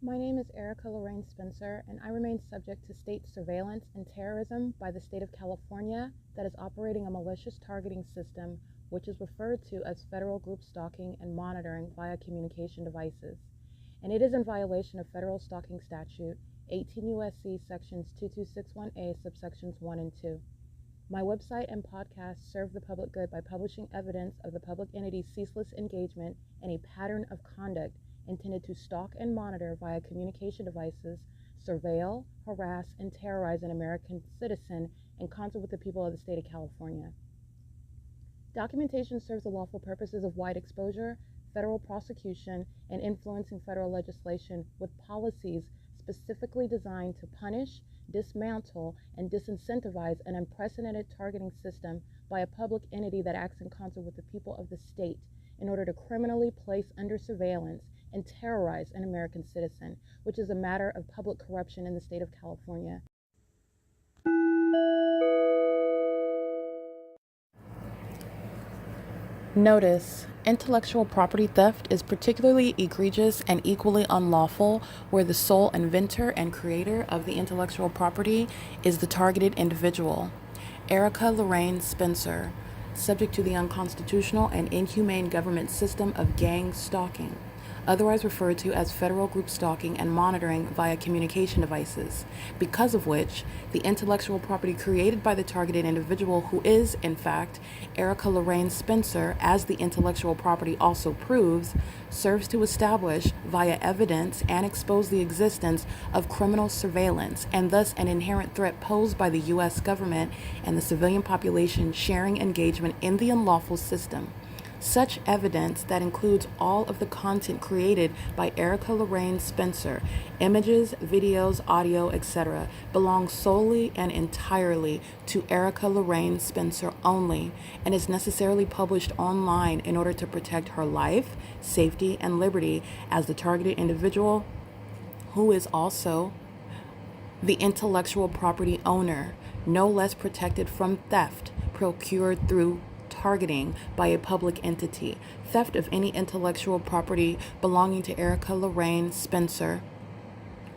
My name is Erica Lorraine Spencer, and I remain subject to state surveillance and terrorism by the state of California that is operating a malicious targeting system which is referred to as federal group stalking and monitoring via communication devices. And it is in violation of federal stalking statute 18 U.S.C. sections 2261A subsections 1 and 2. My website and podcast serve the public good by publishing evidence of the public entity's ceaseless engagement in a pattern of conduct intended to stalk and monitor via communication devices, surveil, harass, and terrorize an American citizen in concert with the people of the state of California. Documentation serves the lawful purposes of wide exposure, federal prosecution, and influencing federal legislation with policies specifically designed to punish, dismantle, and disincentivize an unprecedented targeting system by a public entity that acts in concert with the people of the state in order to criminally place under surveillance and terrorize an American citizen, which is a matter of public corruption in the state of California. Notice: intellectual property theft is particularly egregious and equally unlawful where the sole inventor and creator of the intellectual property is the targeted individual. Erica Lorraine Spencer, subject to the unconstitutional and inhumane government system of gang stalking, otherwise referred to as federal group stalking and monitoring via communication devices, because of which the intellectual property created by the targeted individual, who is, in fact, Erica Lorraine Spencer, as the intellectual property also proves, serves to establish via evidence and expose the existence of criminal surveillance and thus an inherent threat posed by the U.S. government and the civilian population sharing engagement in the unlawful system. Such evidence, that includes all of the content created by Erica Lorraine Spencer, images, videos, audio, etc., belongs solely and entirely to Erica Lorraine Spencer only and is necessarily published online in order to protect her life, safety, and liberty as the targeted individual, who is also the intellectual property owner, no less protected from theft procured through targeting by a public entity. Theft of any intellectual property belonging to Erica Lorraine Spencer,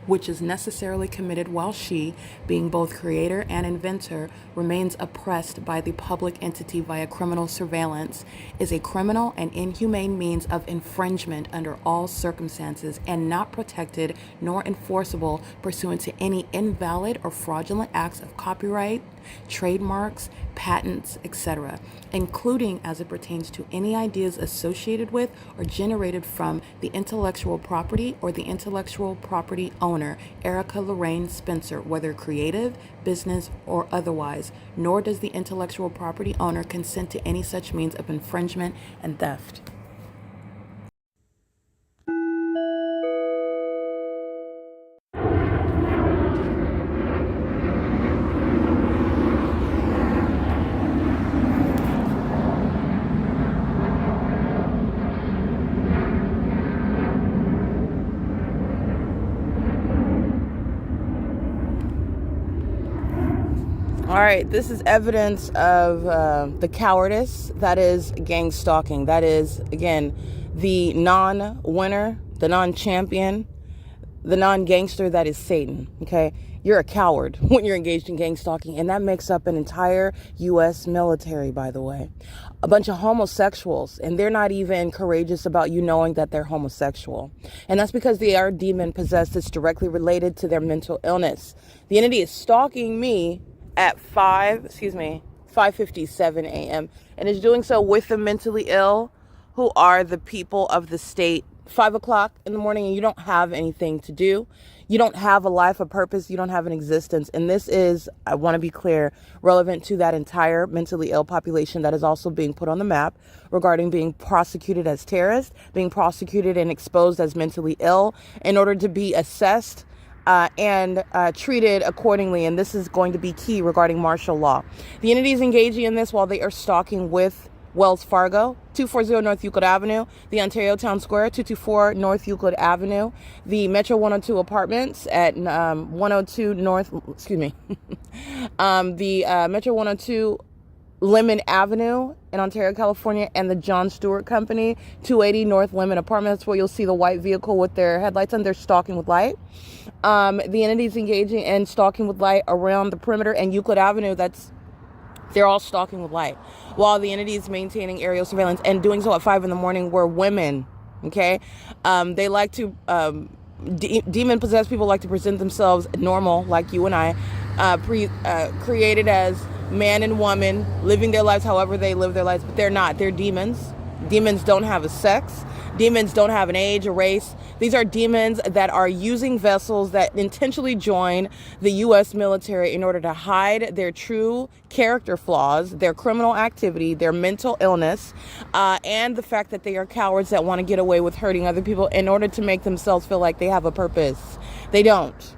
which is necessarily committed while she, being both creator and inventor, remains oppressed by the public entity via criminal surveillance, is a criminal and inhumane means of infringement under all circumstances and not protected nor enforceable pursuant to any invalid or fraudulent acts of copyright, trademarks, patents, etc., including as it pertains to any ideas associated with or generated from the intellectual property or the intellectual property owner, Erica Lorraine Spencer, whether creative, business, or otherwise, nor does the intellectual property owner consent to any such means of infringement and theft. All right, this is evidence of the cowardice that is gang stalking. That is, again, the non-winner, the non-champion, the non-gangster that is Satan, okay? You're a coward when you're engaged in gang stalking, and that makes up an entire U.S. military, by the way. A bunch of homosexuals, and they're not even courageous about you knowing that they're homosexual. And that's because they are demon-possessed. It's directly related to their mental illness. The entity is stalking me at 5:57 a.m. and is doing so with the mentally ill, who are the people of the state. 5 o'clock in the morning, and you don't have anything to do. You don't have a life, a purpose. You don't have an existence. And this is, I want to be clear, relevant to that entire mentally ill population that is also being put on the map regarding being prosecuted as terrorists, being prosecuted and exposed as mentally ill in order to be assessed and treated accordingly. And this is going to be key regarding martial law. The entity is engaging in this while they are stalking with Wells Fargo, 240 North Euclid Avenue, the Ontario Town Square, 224 North Euclid Avenue, the Metro 102 apartments at 102 North, the Metro 102 Lemon Avenue in Ontario, California, and the John Stewart Company, 280 North Lemon Apartments, where you'll see the white vehicle with their headlights on. They're stalking with light. The entities engaging in stalking with light around the perimeter and Euclid Avenue, they're all stalking with light, while the entities maintaining aerial surveillance and doing so at 5 in.the morning were women. Okay, they like to demon-possessed people like to present themselves normal, like you and I, created as man and woman, living their lives however they live their lives, but they're not. They're demons. Demons don't have a sex. Demons don't have an age, a race. These are demons that are using vessels that intentionally join the U.S. military in order to hide their true character flaws, their criminal activity, their mental illness, and the fact that they are cowards that want to get away with hurting other people in order to make themselves feel like they have a purpose. They don't.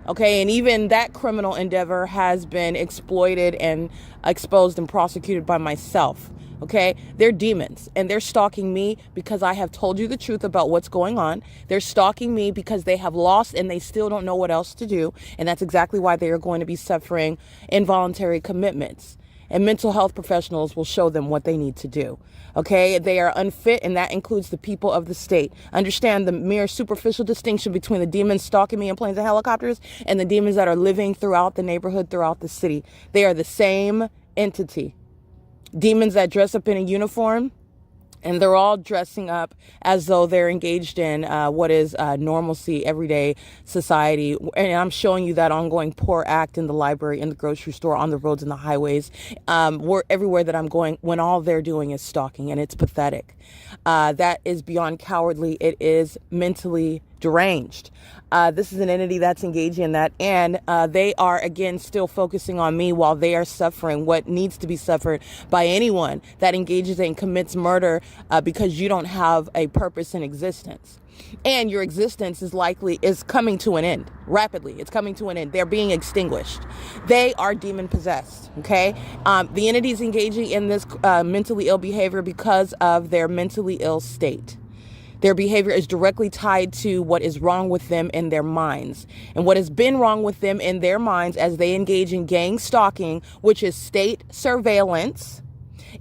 Okay, and even that criminal endeavor has been exploited and exposed and prosecuted by myself. Okay, they're demons, and they're stalking me because I have told you the truth about what's going on. They're stalking me because they have lost and they still don't know what else to do. And that's exactly why they are going to be suffering involuntary commitments. And mental health professionals will show them what they need to do. Okay, they are unfit, and that includes the people of the state. Understand the mere superficial distinction between the demons stalking me in planes and helicopters and the demons that are living throughout the neighborhood, throughout the city. They are the same entity. Demons that dress up in a uniform, and they're all dressing up as though they're engaged in what is normalcy, everyday society. And I'm showing you that ongoing poor act in the library, in the grocery store, on the roads and the highways, everywhere that I'm going, when all they're doing is stalking, and it's pathetic. That is beyond cowardly. It is mentally deranged. This is an entity that's engaging in that, and they are, again, still focusing on me while they are suffering what needs to be suffered by anyone that engages and commits murder because you don't have a purpose in existence. And your existence is coming to an end rapidly. It's coming to an end. They're being extinguished. They are demon possessed. Okay. The entities engaging in this mentally ill behavior because of their mentally ill state. Their behavior is directly tied to what is wrong with them in their minds. And what has been wrong with them in their minds as they engage in gang stalking, which is state surveillance,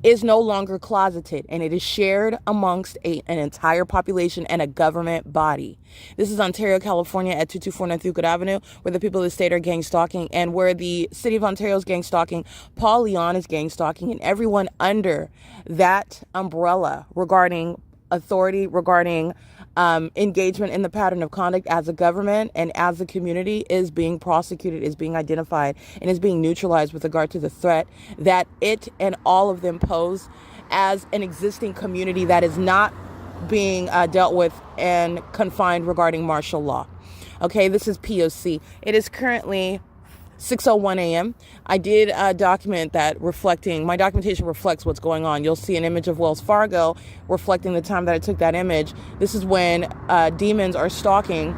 is no longer closeted, and it is shared amongst an entire population and a government body. This is Ontario, California at 224 North Euclid Avenue, where the people of the state are gang stalking, and where the city of Ontario is gang stalking. Paul Leon is gang stalking, and everyone under that umbrella regarding authority, regarding engagement in the pattern of conduct as a government and as a community is being prosecuted, is being identified, and is being neutralized with regard to the threat that it and all of them pose as an existing community that is not being dealt with and confined regarding martial law. Okay, this is P.O.C. It is currently 6:01 a.m. I did document that my documentation reflects what's going on. You'll see an image of Wells Fargo reflecting the time that I took that image. This is when demons are stalking,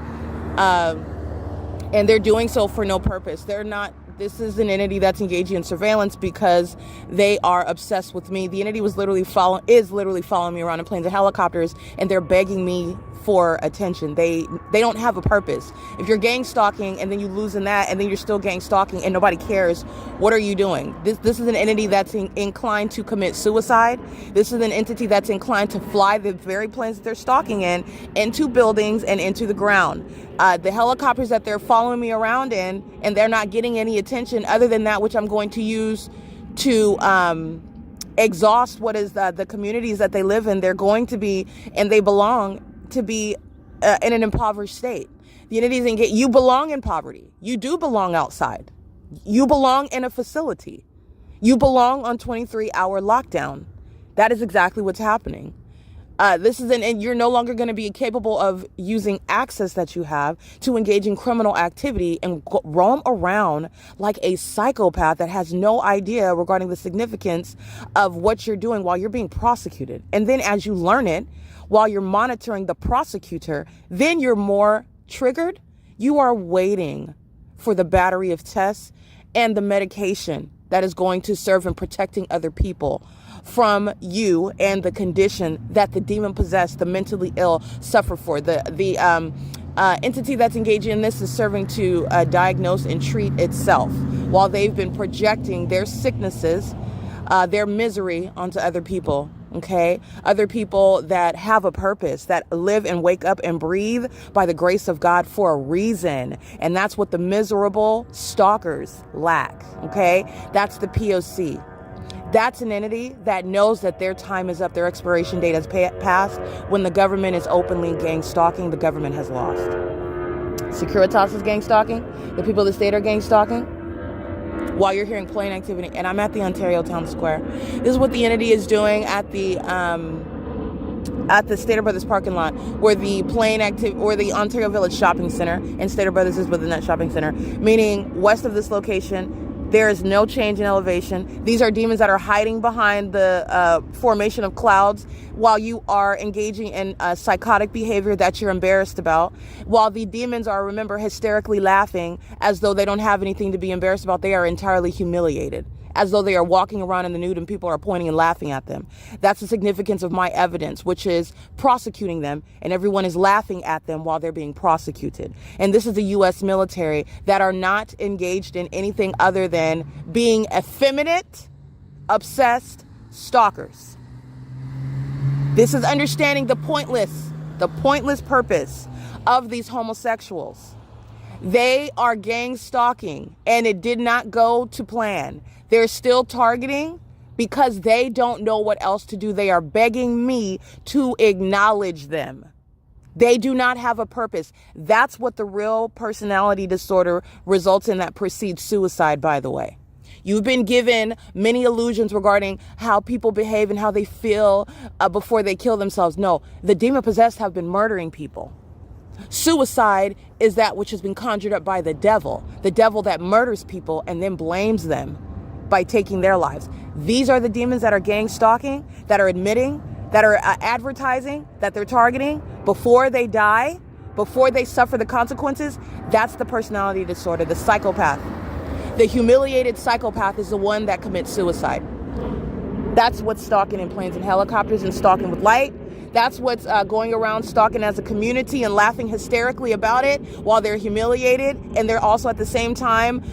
and they're doing so for no purpose. This is an entity that's engaging in surveillance because they are obsessed with me. The entity is literally following me around in planes and helicopters, and they're begging me for attention. They don't have a purpose. If you're gang stalking and then you lose in that, and then you're still gang stalking and nobody cares, what are you doing? This is an entity that's inclined to commit suicide. This is an entity that's inclined to fly the very planes that they're stalking in into buildings and into the ground. The helicopters that they're following me around in, and they're not getting any attention other than that which I'm going to use to exhaust what is the communities that they live in. They're going to be, and they belong to be in an impoverished state. The entities you belong in poverty. You do belong outside. You belong in a facility. You belong on 23-hour lockdown. That is exactly what's happening. And you're no longer going to be capable of using access that you have to engage in criminal activity and roam around like a psychopath that has no idea regarding the significance of what you're doing while you're being prosecuted. And then as you learn it, while you're monitoring the prosecutor, then you're more triggered. You are waiting for the battery of tests and the medication that is going to serve in protecting other people from you and the condition that the demon-possessed, the mentally ill, suffer for. The entity that's engaging in this is serving to diagnose and treat itself while they've been projecting their sicknesses their misery onto other people. Okay, other people that have a purpose, that live and wake up and breathe by the grace of God for a reason. And that's what the miserable stalkers lack. Okay, that's the P.O.C. That's an entity that knows that their time is up, their expiration date has passed. When the government is openly gang stalking, the government has lost. Securitas is gang stalking. The people of the state are gang stalking. While you're hearing plane activity, and I'm at the Ontario Town Square. This is what the entity is doing at the Stater Brothers parking lot, where the or the Ontario Village Shopping Center, and Stater Brothers is within that shopping center, meaning west of this location. There is no change in elevation. These are demons that are hiding behind the formation of clouds while you are engaging in psychotic behavior that you're embarrassed about. While the demons are, remember, hysterically laughing as though they don't have anything to be embarrassed about. They are entirely humiliated, as though they are walking around in the nude and people are pointing and laughing at them. That's the significance of my evidence, which is prosecuting them, and everyone is laughing at them while they're being prosecuted. And this is the U.S. military that are not engaged in anything other than being effeminate, obsessed stalkers. This is understanding the pointless purpose of these homosexuals. They are gang stalking, and it did not go to plan. They're still targeting because they don't know what else to do. They are begging me to acknowledge them. They do not have a purpose. That's what the real personality disorder results in that precedes suicide, by the way. You've been given many illusions regarding how people behave and how they feel before they kill themselves. No, the demon-possessed have been murdering people. Suicide is that which has been conjured up by the devil that murders people and then blames them by taking their lives. These are the demons that are gang stalking, that are admitting, that are advertising, that they're targeting before they die, before they suffer the consequences. That's the personality disorder, the psychopath. The humiliated psychopath is the one that commits suicide. That's what's stalking in planes and helicopters and stalking with light. That's what's going around stalking as a community and laughing hysterically about it while they're humiliated. And they're also at the same time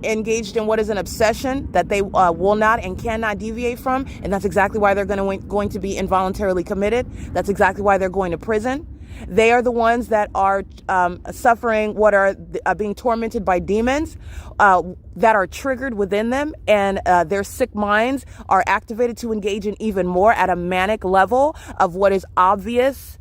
engaged in what is an obsession that they will not and cannot deviate from. And that's exactly why they're going to be involuntarily committed. That's exactly why they're going to prison. They are the ones that are suffering what are being tormented by demons that are triggered within them, and their sick minds are activated to engage in even more at a manic level of what is obvious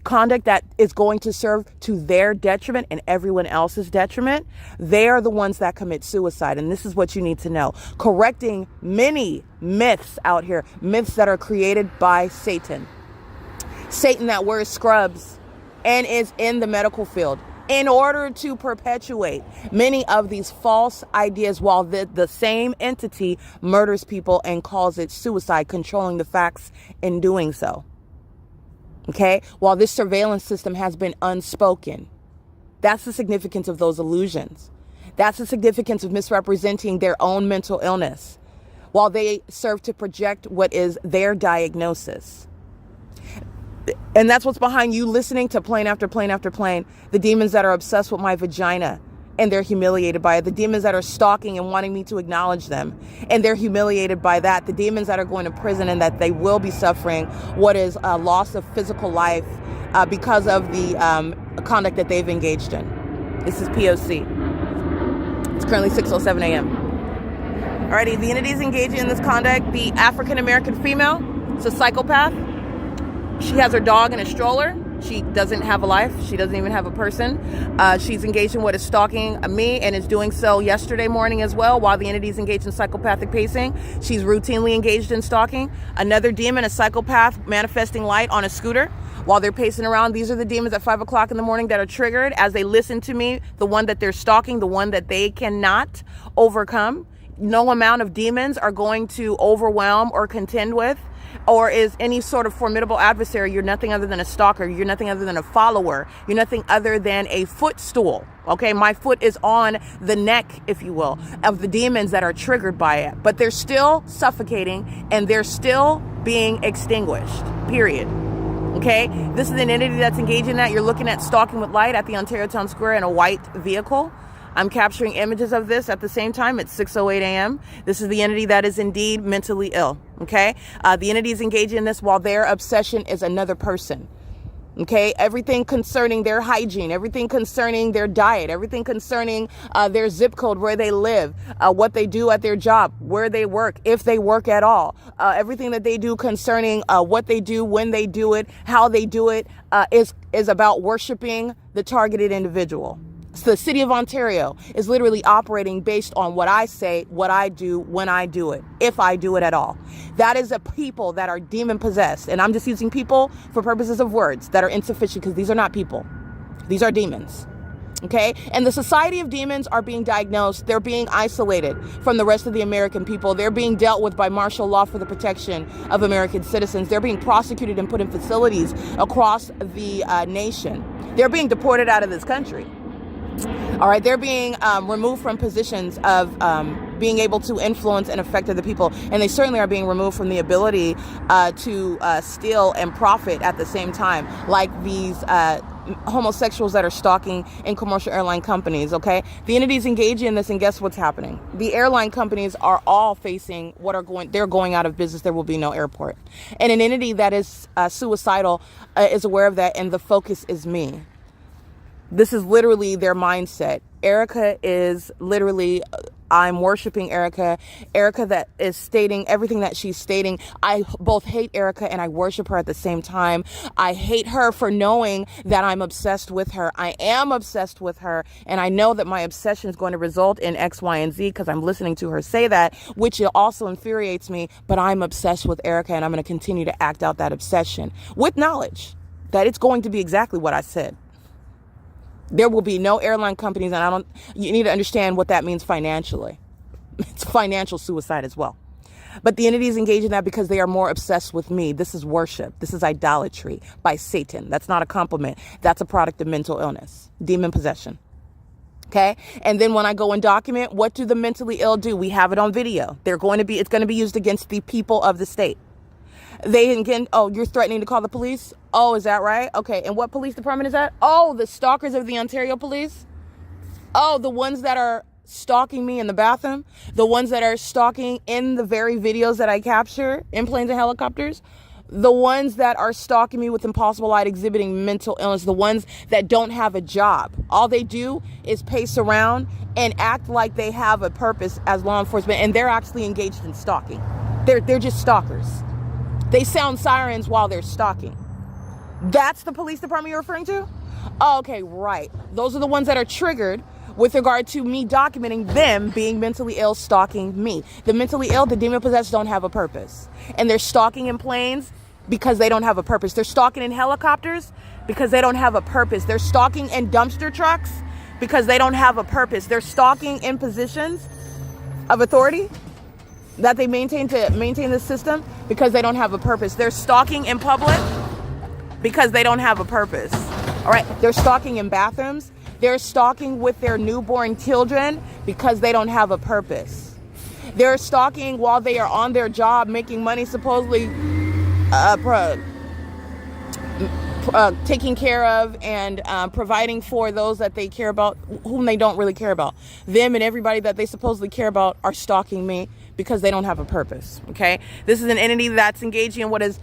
conduct that is going to serve to their detriment and everyone else's detriment. They are the ones that commit suicide, and this is what you need to know. Correcting many myths out here, myths that are created by Satan. Satan that wears scrubs and is in the medical field in order to perpetuate many of these false ideas, while the same entity murders people and calls it suicide, controlling the facts in doing so. Okay? While this surveillance system has been unspoken. That's the significance of those illusions. That's the significance of misrepresenting their own mental illness, while they serve to project what is their diagnosis. And that's what's behind you listening to plane after plane after plane. The demons that are obsessed with my vagina and they're humiliated by it. The demons that are stalking and wanting me to acknowledge them and they're humiliated by that. The demons that are going to prison and that they will be suffering what is a loss of physical life because of the conduct that they've engaged in. This is P.O.C. It's currently 6:07 a.m. Alrighty, the entities engaging in this conduct. The African American female, it's a psychopath. She has her dog in a stroller. She doesn't have a life. She doesn't even have a person. She's engaged in what is stalking me and is doing so yesterday morning as well while the entity is engaged in psychopathic pacing. She's routinely engaged in stalking. Another demon, a psychopath manifesting light on a scooter while they're pacing around. These are the demons at 5 o'clock in the morning that are triggered as they listen to me, the one that they're stalking, the one that they cannot overcome. No amount of demons are going to overwhelm or contend with, or is any sort of formidable adversary. You're nothing other than a stalker. You're nothing other than a follower. You're nothing other than a footstool. Okay, my foot is on the neck, if you will, of the demons that are triggered by it. But they're still suffocating and they're still being extinguished, period. Okay, this is an entity that's engaged in that. You're looking at stalking with light at the Ontario Town Square in a white vehicle. I'm capturing images of this at the same time at 6:08 a.m. This is the entity that is indeed mentally ill, okay? The entity is engaging in this while their obsession is another person. Okay, everything concerning their hygiene, everything concerning their diet, everything concerning their zip code, where they live, what they do at their job, where they work, if they work at all, everything that they do concerning what they do, when they do it, how they do it, is about worshiping the targeted individual. So the city of Ontario is literally operating based on what I say, what I do, when I do it, if I do it at all. That is a people that are demon possessed. And I'm just using people for purposes of words that are insufficient, because these are not people. These are demons. Okay? And the society of demons are being diagnosed. They're being isolated from the rest of the American people. They're being dealt with by martial law for the protection of American citizens. They're being prosecuted and put in facilities across the nation. They're being deported out of this country. All right, they're being removed from positions of being able to influence and affect other people. And they certainly are being removed from the ability to steal and profit at the same time, like these homosexuals that are stalking in commercial airline companies, okay? The entities engaging in this, and guess what's happening? The airline companies are all facing they're going out of business. There will be no airport. And an entity that is suicidal is aware of that, and the focus is me. This is literally their mindset. Erica is literally, I'm worshiping Erica. Erica that is stating everything that she's stating. I both hate Erica and I worship her at the same time. I hate her for knowing that I'm obsessed with her. I am obsessed with her. And I know that my obsession is going to result in X, Y, and Z, because I'm listening to her say that, which also infuriates me. But I'm obsessed with Erica, and I'm going to continue to act out that obsession with knowledge that it's going to be exactly what I said. There will be no airline companies, and you need to understand what that means financially. It's financial suicide as well. But the entities engage in that because they are more obsessed with me. This is worship. This is idolatry by Satan. That's not a compliment. That's a product of mental illness, demon possession. Okay. And then when I go and document, what do the mentally ill do? We have it on video. It's going to be used against the people of the state. They again, oh, you're threatening to call the police? Oh, is that right? Okay, and what police department is that? Oh, the stalkers of the Ontario police? Oh, the ones that are stalking me in the bathroom? The ones that are stalking in the very videos that I capture in planes and helicopters? The ones that are stalking me with impossible light, exhibiting mental illness? The ones that don't have a job? All they do is pace around and act like they have a purpose as law enforcement, and they're actually engaged in stalking. They're just stalkers. They sound sirens while they're stalking. That's the police department you're referring to? Oh, okay, right. Those are the ones that are triggered with regard to me documenting them being mentally ill, stalking me. The mentally ill, the demon possessed, don't have a purpose. And they're stalking in planes because they don't have a purpose. They're stalking in helicopters because they don't have a purpose. They're stalking in dumpster trucks because they don't have a purpose. They're stalking in positions of authority that they maintain to maintain the system because they don't have a purpose. They're stalking in public because they don't have a purpose. All right. They're stalking in bathrooms. They're stalking with their newborn children because they don't have a purpose. They're stalking while they are on their job, making money, supposedly taking care of and providing for those that they care about, whom they don't really care about. Them and everybody that they supposedly care about are stalking me because they don't have a purpose. Okay, this is an entity that's engaging in what is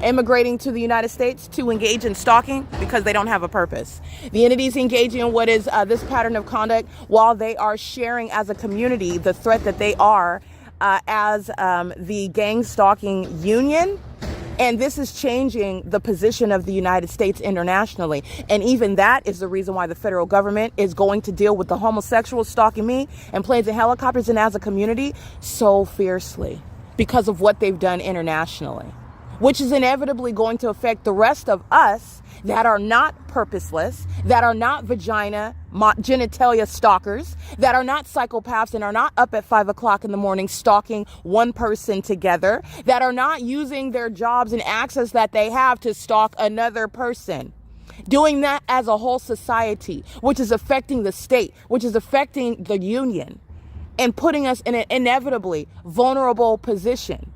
immigrating to the United States to engage in stalking because they don't have a purpose. The entities engaging in what is this pattern of conduct while they are sharing as a community the threat that they are as the gang stalking union. And this is changing the position of the United States internationally. And even that is the reason why the federal government is going to deal with the homosexuals stalking me and planes and helicopters and as a community so fiercely because of what they've done internationally, which is inevitably going to affect the rest of us that are not purposeless, that are not genitalia stalkers, that are not psychopaths and are not up at 5 o'clock in the morning stalking one person together, that are not using their jobs and access that they have to stalk another person. Doing that as a whole society, which is affecting the state, which is affecting the union, and putting us in an inevitably vulnerable position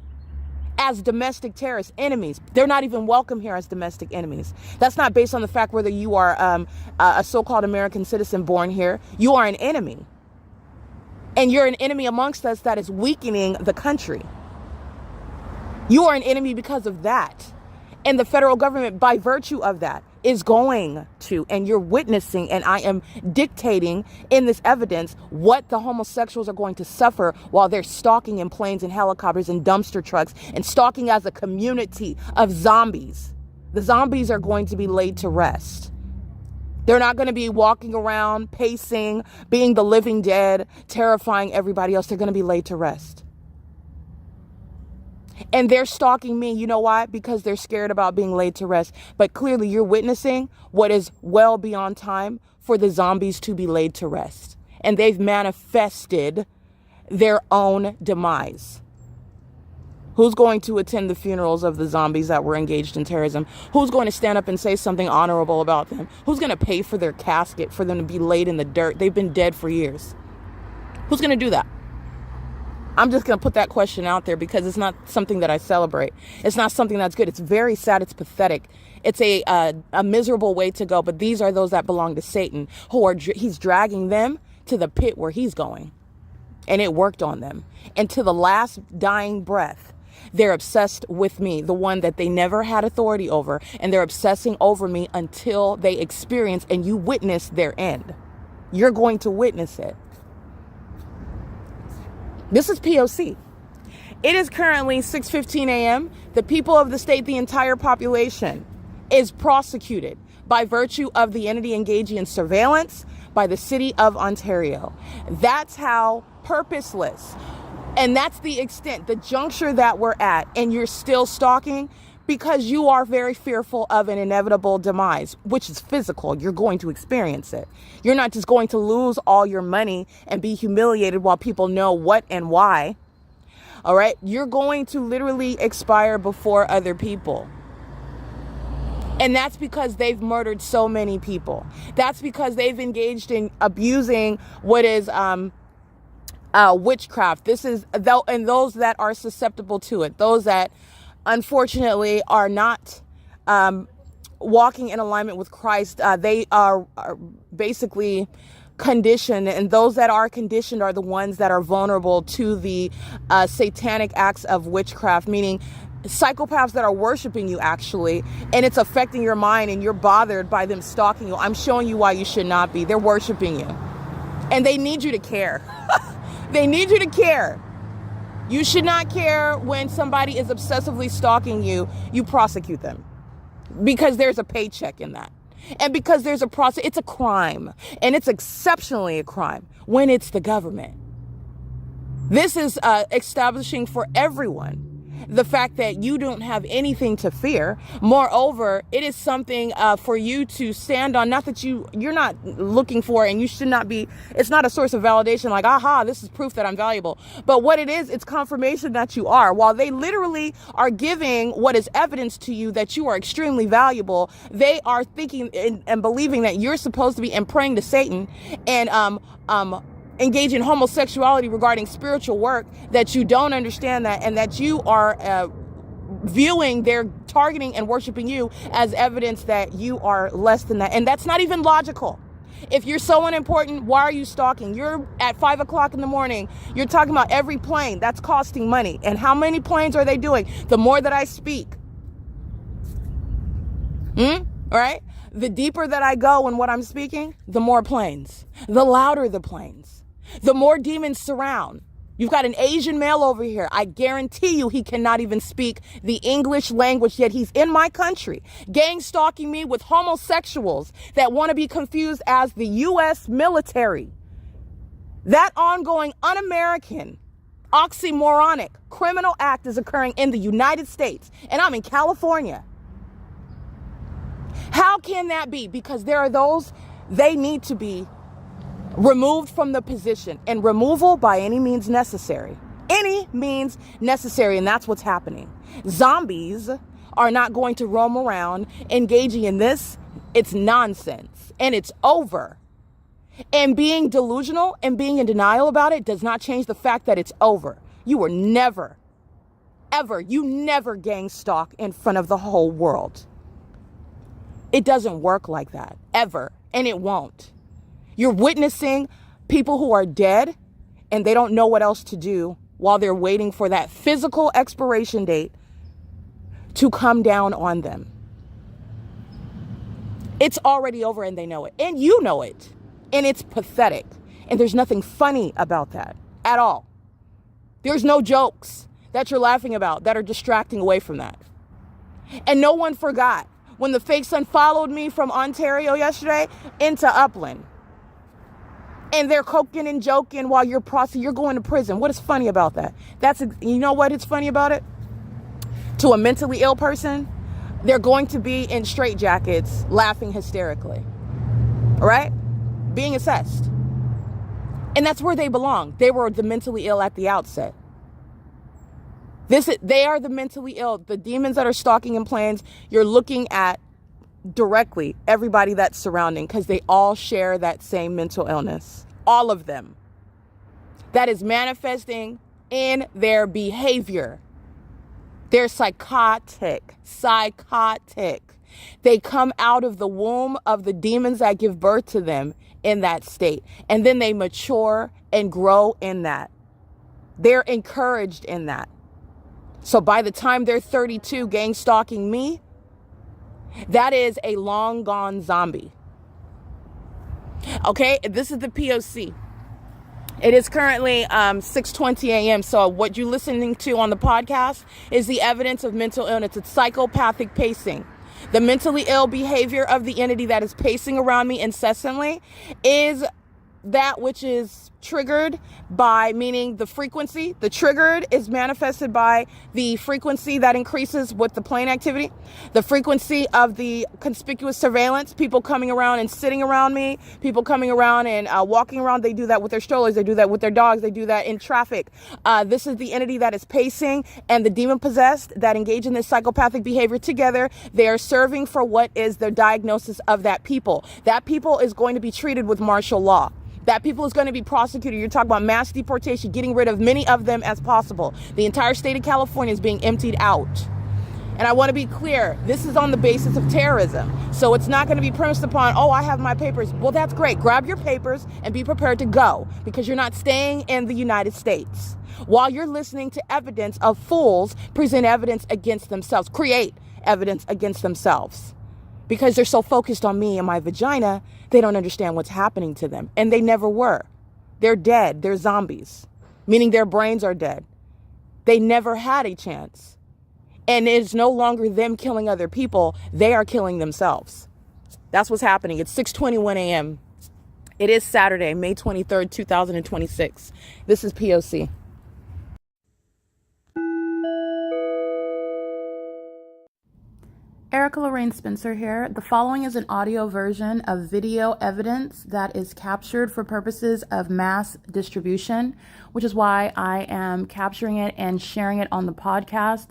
as domestic terrorist enemies. They're not even welcome here as domestic enemies. That's not based on the fact whether you are a so-called American citizen born here. You are an enemy. And you're an enemy amongst us that is weakening the country. You are an enemy because of that. And the federal government, by virtue of that, is going to, and you're witnessing, and I am dictating in this evidence what the homosexuals are going to suffer while they're stalking in planes and helicopters and dumpster trucks and stalking as a community of zombies. The zombies are going to be laid to rest. They're not going to be walking around, pacing, being the living dead, terrifying everybody else. They're going to be laid to rest. And they're stalking me. You know why? Because they're scared about being laid to rest. But clearly you're witnessing what is well beyond time for the zombies to be laid to rest. And they've manifested their own demise. Who's going to attend the funerals of the zombies that were engaged in terrorism? Who's going to stand up and say something honorable about them? Who's going to pay for their casket for them to be laid in the dirt? They've been dead for years. Who's going to do that? I'm just going to put that question out there because it's not something that I celebrate. It's not something that's good. It's very sad. It's pathetic. It's a miserable way to go. But these are those that belong to Satan, he's dragging them to the pit where he's going. And it worked on them. And to the last dying breath, they're obsessed with me, the one that they never had authority over. And they're obsessing over me until they experience and you witness their end. You're going to witness it. This is P.O.C. It is currently 6:15 a.m. The people of the state, the entire population, is prosecuted by virtue of the entity engaging in surveillance by the city of Ontario. That's how purposeless, and that's the extent, the juncture that we're at, and you're still stalking because you are very fearful of an inevitable demise, which is physical. You're going to experience it. You're not just going to lose all your money and be humiliated while people know what and why. All right. You're going to literally expire before other people. And that's because they've murdered so many people. That's because they've engaged in abusing what is witchcraft. This is, and those that are susceptible to it, those that unfortunately are not walking in alignment with Christ. They are basically conditioned, and those that are conditioned are the ones that are vulnerable to the satanic acts of witchcraft, meaning psychopaths that are worshiping you actually, and it's affecting your mind and you're bothered by them stalking you. I'm showing you why you should not be. They're worshiping you and they need you to care. They need you to care. You should not care when somebody is obsessively stalking you. You prosecute them because there's a paycheck in that. And because there's a process, it's a crime. And it's exceptionally a crime when it's the government. This is establishing for everyone the fact that you don't have anything to fear. Moreover, it is something for you to stand on, not that you're not looking for, and you should not be, it's not a source of validation like, aha, this is proof that I'm valuable. But what it is, it's confirmation that you are. While they literally are giving what is evidence to you that you are extremely valuable, they are thinking and believing that you're supposed to be and praying to Satan and engage in homosexuality regarding spiritual work, that you don't understand that, and that you are viewing their targeting and worshiping you as evidence that you are less than that. And that's not even logical. If you're so unimportant, why are you stalking? You're at 5 o'clock in the morning. You're talking about every plane. That's costing money. And how many planes are they doing? The more that I speak. All right? The deeper that I go in what I'm speaking, the more planes. The louder the planes. The more demons surround. You've got an Asian male over here. I guarantee you he cannot even speak the English language, yet he's in my country. Gang stalking me with homosexuals that want to be confused as the U.S. military. That ongoing un-American, oxymoronic criminal act is occurring in the United States, and I'm in California. How can that be? Because there are those, they need to be removed from the position, and removal by any means necessary. Any means necessary, and that's what's happening. Zombies are not going to roam around engaging in this. It's nonsense, and it's over. And being delusional and being in denial about it does not change the fact that it's over. You were never Ever. You never gang stalk in front of the whole world. It doesn't work like that, ever, and it won't. You're witnessing people who are dead and they don't know what else to do while they're waiting for that physical expiration date to come down on them. It's already over and they know it. And you know it. And it's pathetic. And there's nothing funny about that at all. There's no jokes that you're laughing about that are distracting away from that. And no one forgot when the fake son followed me from Ontario yesterday into Upland. And they're coking and joking while you're going to prison. What is funny about that? You know what is funny about it? To a mentally ill person, they're going to be in straitjackets laughing hysterically. All right? Being assessed. And that's where they belong. They were the mentally ill at the outset. They are the mentally ill. The demons that are stalking in planes, you're looking at directly everybody that's surrounding because they all share that same mental illness. All of them. That is manifesting in their behavior. They're psychotic. They come out of the womb of the demons that give birth to them in that state. And then they mature and grow in that. They're encouraged in that. So by the time they're 32 gang stalking me, that is a long gone zombie. Okay, this is the P.O.C. It is currently 6:20 a.m. So what you're listening to on the podcast is the evidence of mental illness. It's psychopathic pacing. The mentally ill behavior of the entity that is pacing around me incessantly is that which is triggered by, meaning the frequency. The triggered is manifested by the frequency that increases with the plane activity, the frequency of the conspicuous surveillance, people coming around and sitting around me, people coming around and walking around. They do that with their strollers. They do that with their dogs. They do that in traffic. This is the entity that is pacing and the demon possessed that engage in this psychopathic behavior together. They are serving for what is the diagnosis of that people. That people is going to be treated with martial law. That people is going to be prosecuted. You're talking about mass deportation, getting rid of many of them as possible. The entire state of California is being emptied out. And I want to be clear, this is on the basis of terrorism. So it's not going to be premised upon, oh, I have my papers. Well, that's great. Grab your papers and be prepared to go, because you're not staying in the United States. While you're listening to evidence of fools present evidence against themselves, create evidence against themselves. Because they're so focused on me and my vagina, they don't understand what's happening to them. And they never were. They're dead. They're zombies, meaning their brains are dead. They never had a chance. And it's no longer them killing other people. They are killing themselves. That's what's happening. It's 6:21 a.m. It is Saturday, May 23rd, 2026. This is P.O.C. Erica Lorraine Spencer here. The following is an audio version of video evidence that is captured for purposes of mass distribution, which is why I am capturing it and sharing it on the podcast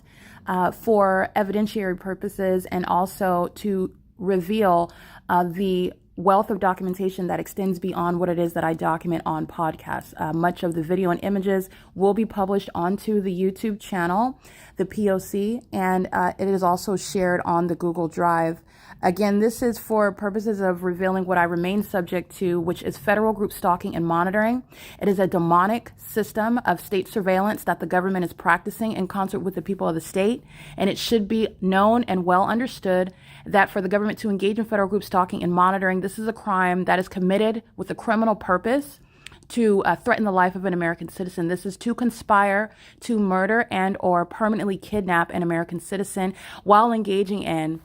for evidentiary purposes, and also to reveal the wealth of documentation that extends beyond what it is that I document on podcasts. Much of the video and images will be published onto the YouTube channel, the P.O.C., and it is also shared on the Google Drive. Again, this is for purposes of revealing what I remain subject to, which is federal group stalking and monitoring. It is a demonic system of state surveillance that the government is practicing in concert with the people of the state. And it should be known and well understood that for the government to engage in federal group stalking and monitoring, this is a crime that is committed with a criminal purpose to threaten the life of an American citizen. This is to conspire to murder and or permanently kidnap an American citizen while engaging in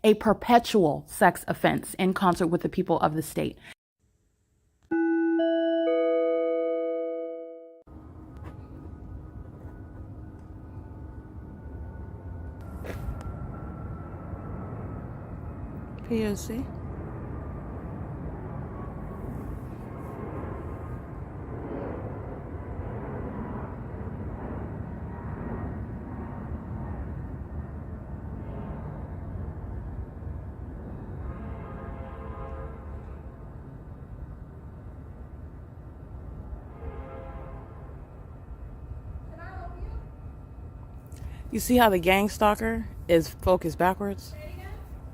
a perpetual sex offense in concert with the people of the state. P.O.C. You see how the gang stalker is focused backwards?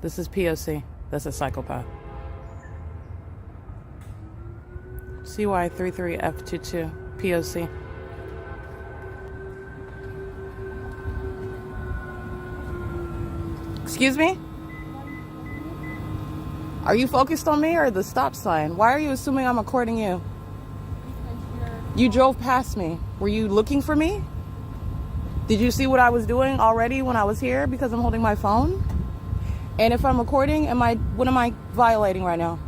This is P.O.C. That's a psychopath. CY33F22 P.O.C. Excuse me? Are you focused on me or the stop sign? Why are you assuming I'm recording you? You drove past me. Were you looking for me? Did you see what I was doing already when I was here because I'm holding my phone? And if I'm recording, what am I violating right now?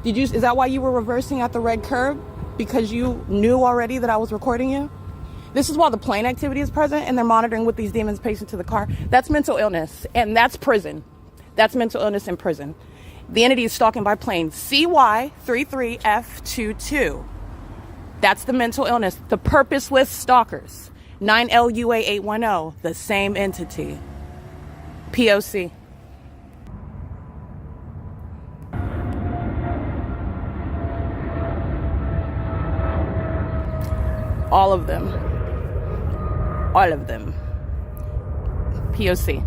Is that why you were reversing at the red curb? Because you knew already that I was recording you? This is while the plane activity is present and they're monitoring with these demons patient to the car. That's mental illness, and that's prison. That's mental illness in prison. The entity is stalking by plane. CY33F22. That's the mental illness. The purposeless stalkers. 9LUA810. The same entity. P.O.C. All of them. All of them. P.O.C.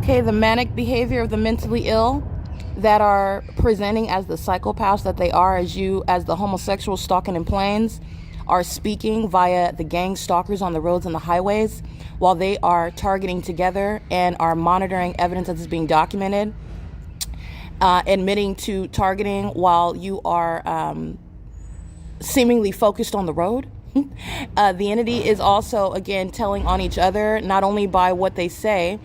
Okay, the manic behavior of the mentally ill that are presenting as the psychopaths that they are, as the homosexual stalking in planes, are speaking via the gang stalkers on the roads and the highways while they are targeting together and are monitoring evidence that is being documented, admitting to targeting while you are seemingly focused on the road. The entity is also, again, telling on each other, not only by what they say,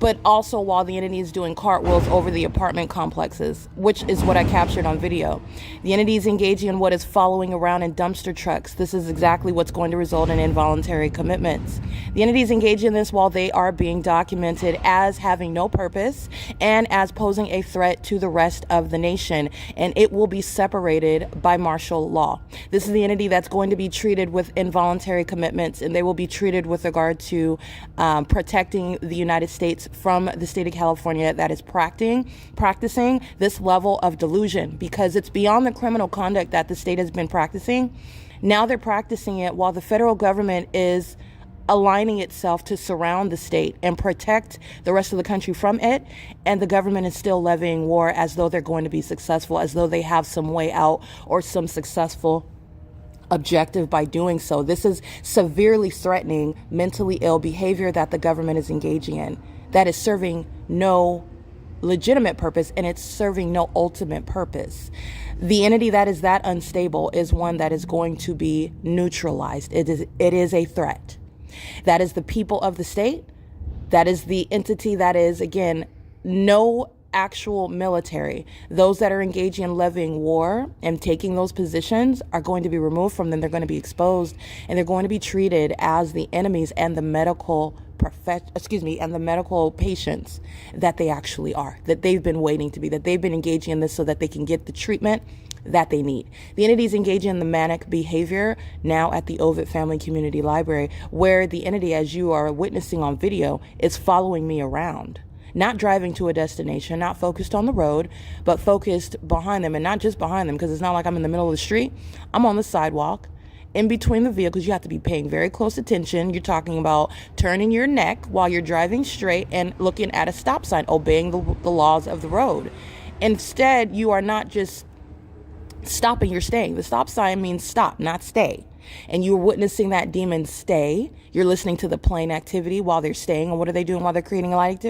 but also while the entity is doing cartwheels over the apartment complexes, which is what I captured on video. The entity is engaging in what is following around in dumpster trucks. This is exactly what's going to result in involuntary commitments. The entity is engaging in this while they are being documented as having no purpose and as posing a threat to the rest of the nation, and it will be separated by martial law. This is the entity that's going to be treated with involuntary commitments, and they will be treated with regard to protecting the United States from the state of California that is practicing this level of delusion, because it's beyond the criminal conduct that the state has been practicing. Now they're practicing it while the federal government is aligning itself to surround the state and protect the rest of the country from it, and the government is still levying war as though they're going to be successful, as though they have some way out or some successful objective by doing so. This is severely threatening mentally ill behavior that the government is engaging in, that is serving no legitimate purpose, and it's serving no ultimate purpose. The entity that is that unstable is one that is going to be neutralized. It is a threat. That is the people of the state. That is the entity that is, again, no actual military. Those that are engaging in levying war and taking those positions are going to be removed from them. They're going to be exposed, and they're going to be treated as the enemies and the medical patients that they actually are, that they've been waiting to be, that they've been engaging in this so that they can get the treatment that they need. The entity is engaging in the manic behavior now at the Ovid Family Community Library, where the entity, as you are witnessing on video, is following me around. Not driving to a destination, not focused on the road, but focused behind them. And not just behind them, because it's not like I'm in the middle of the street. I'm on the sidewalk, in between the vehicles. You have to be paying very close attention. You're talking about turning your neck while you're driving straight and looking at a stop sign, obeying the laws of the road. Instead, you are not just stopping, you're staying. The stop sign means stop, not stay. And you're witnessing that demon stay. You're listening to the plane activity while they're staying. And what are they doing while they're creating a light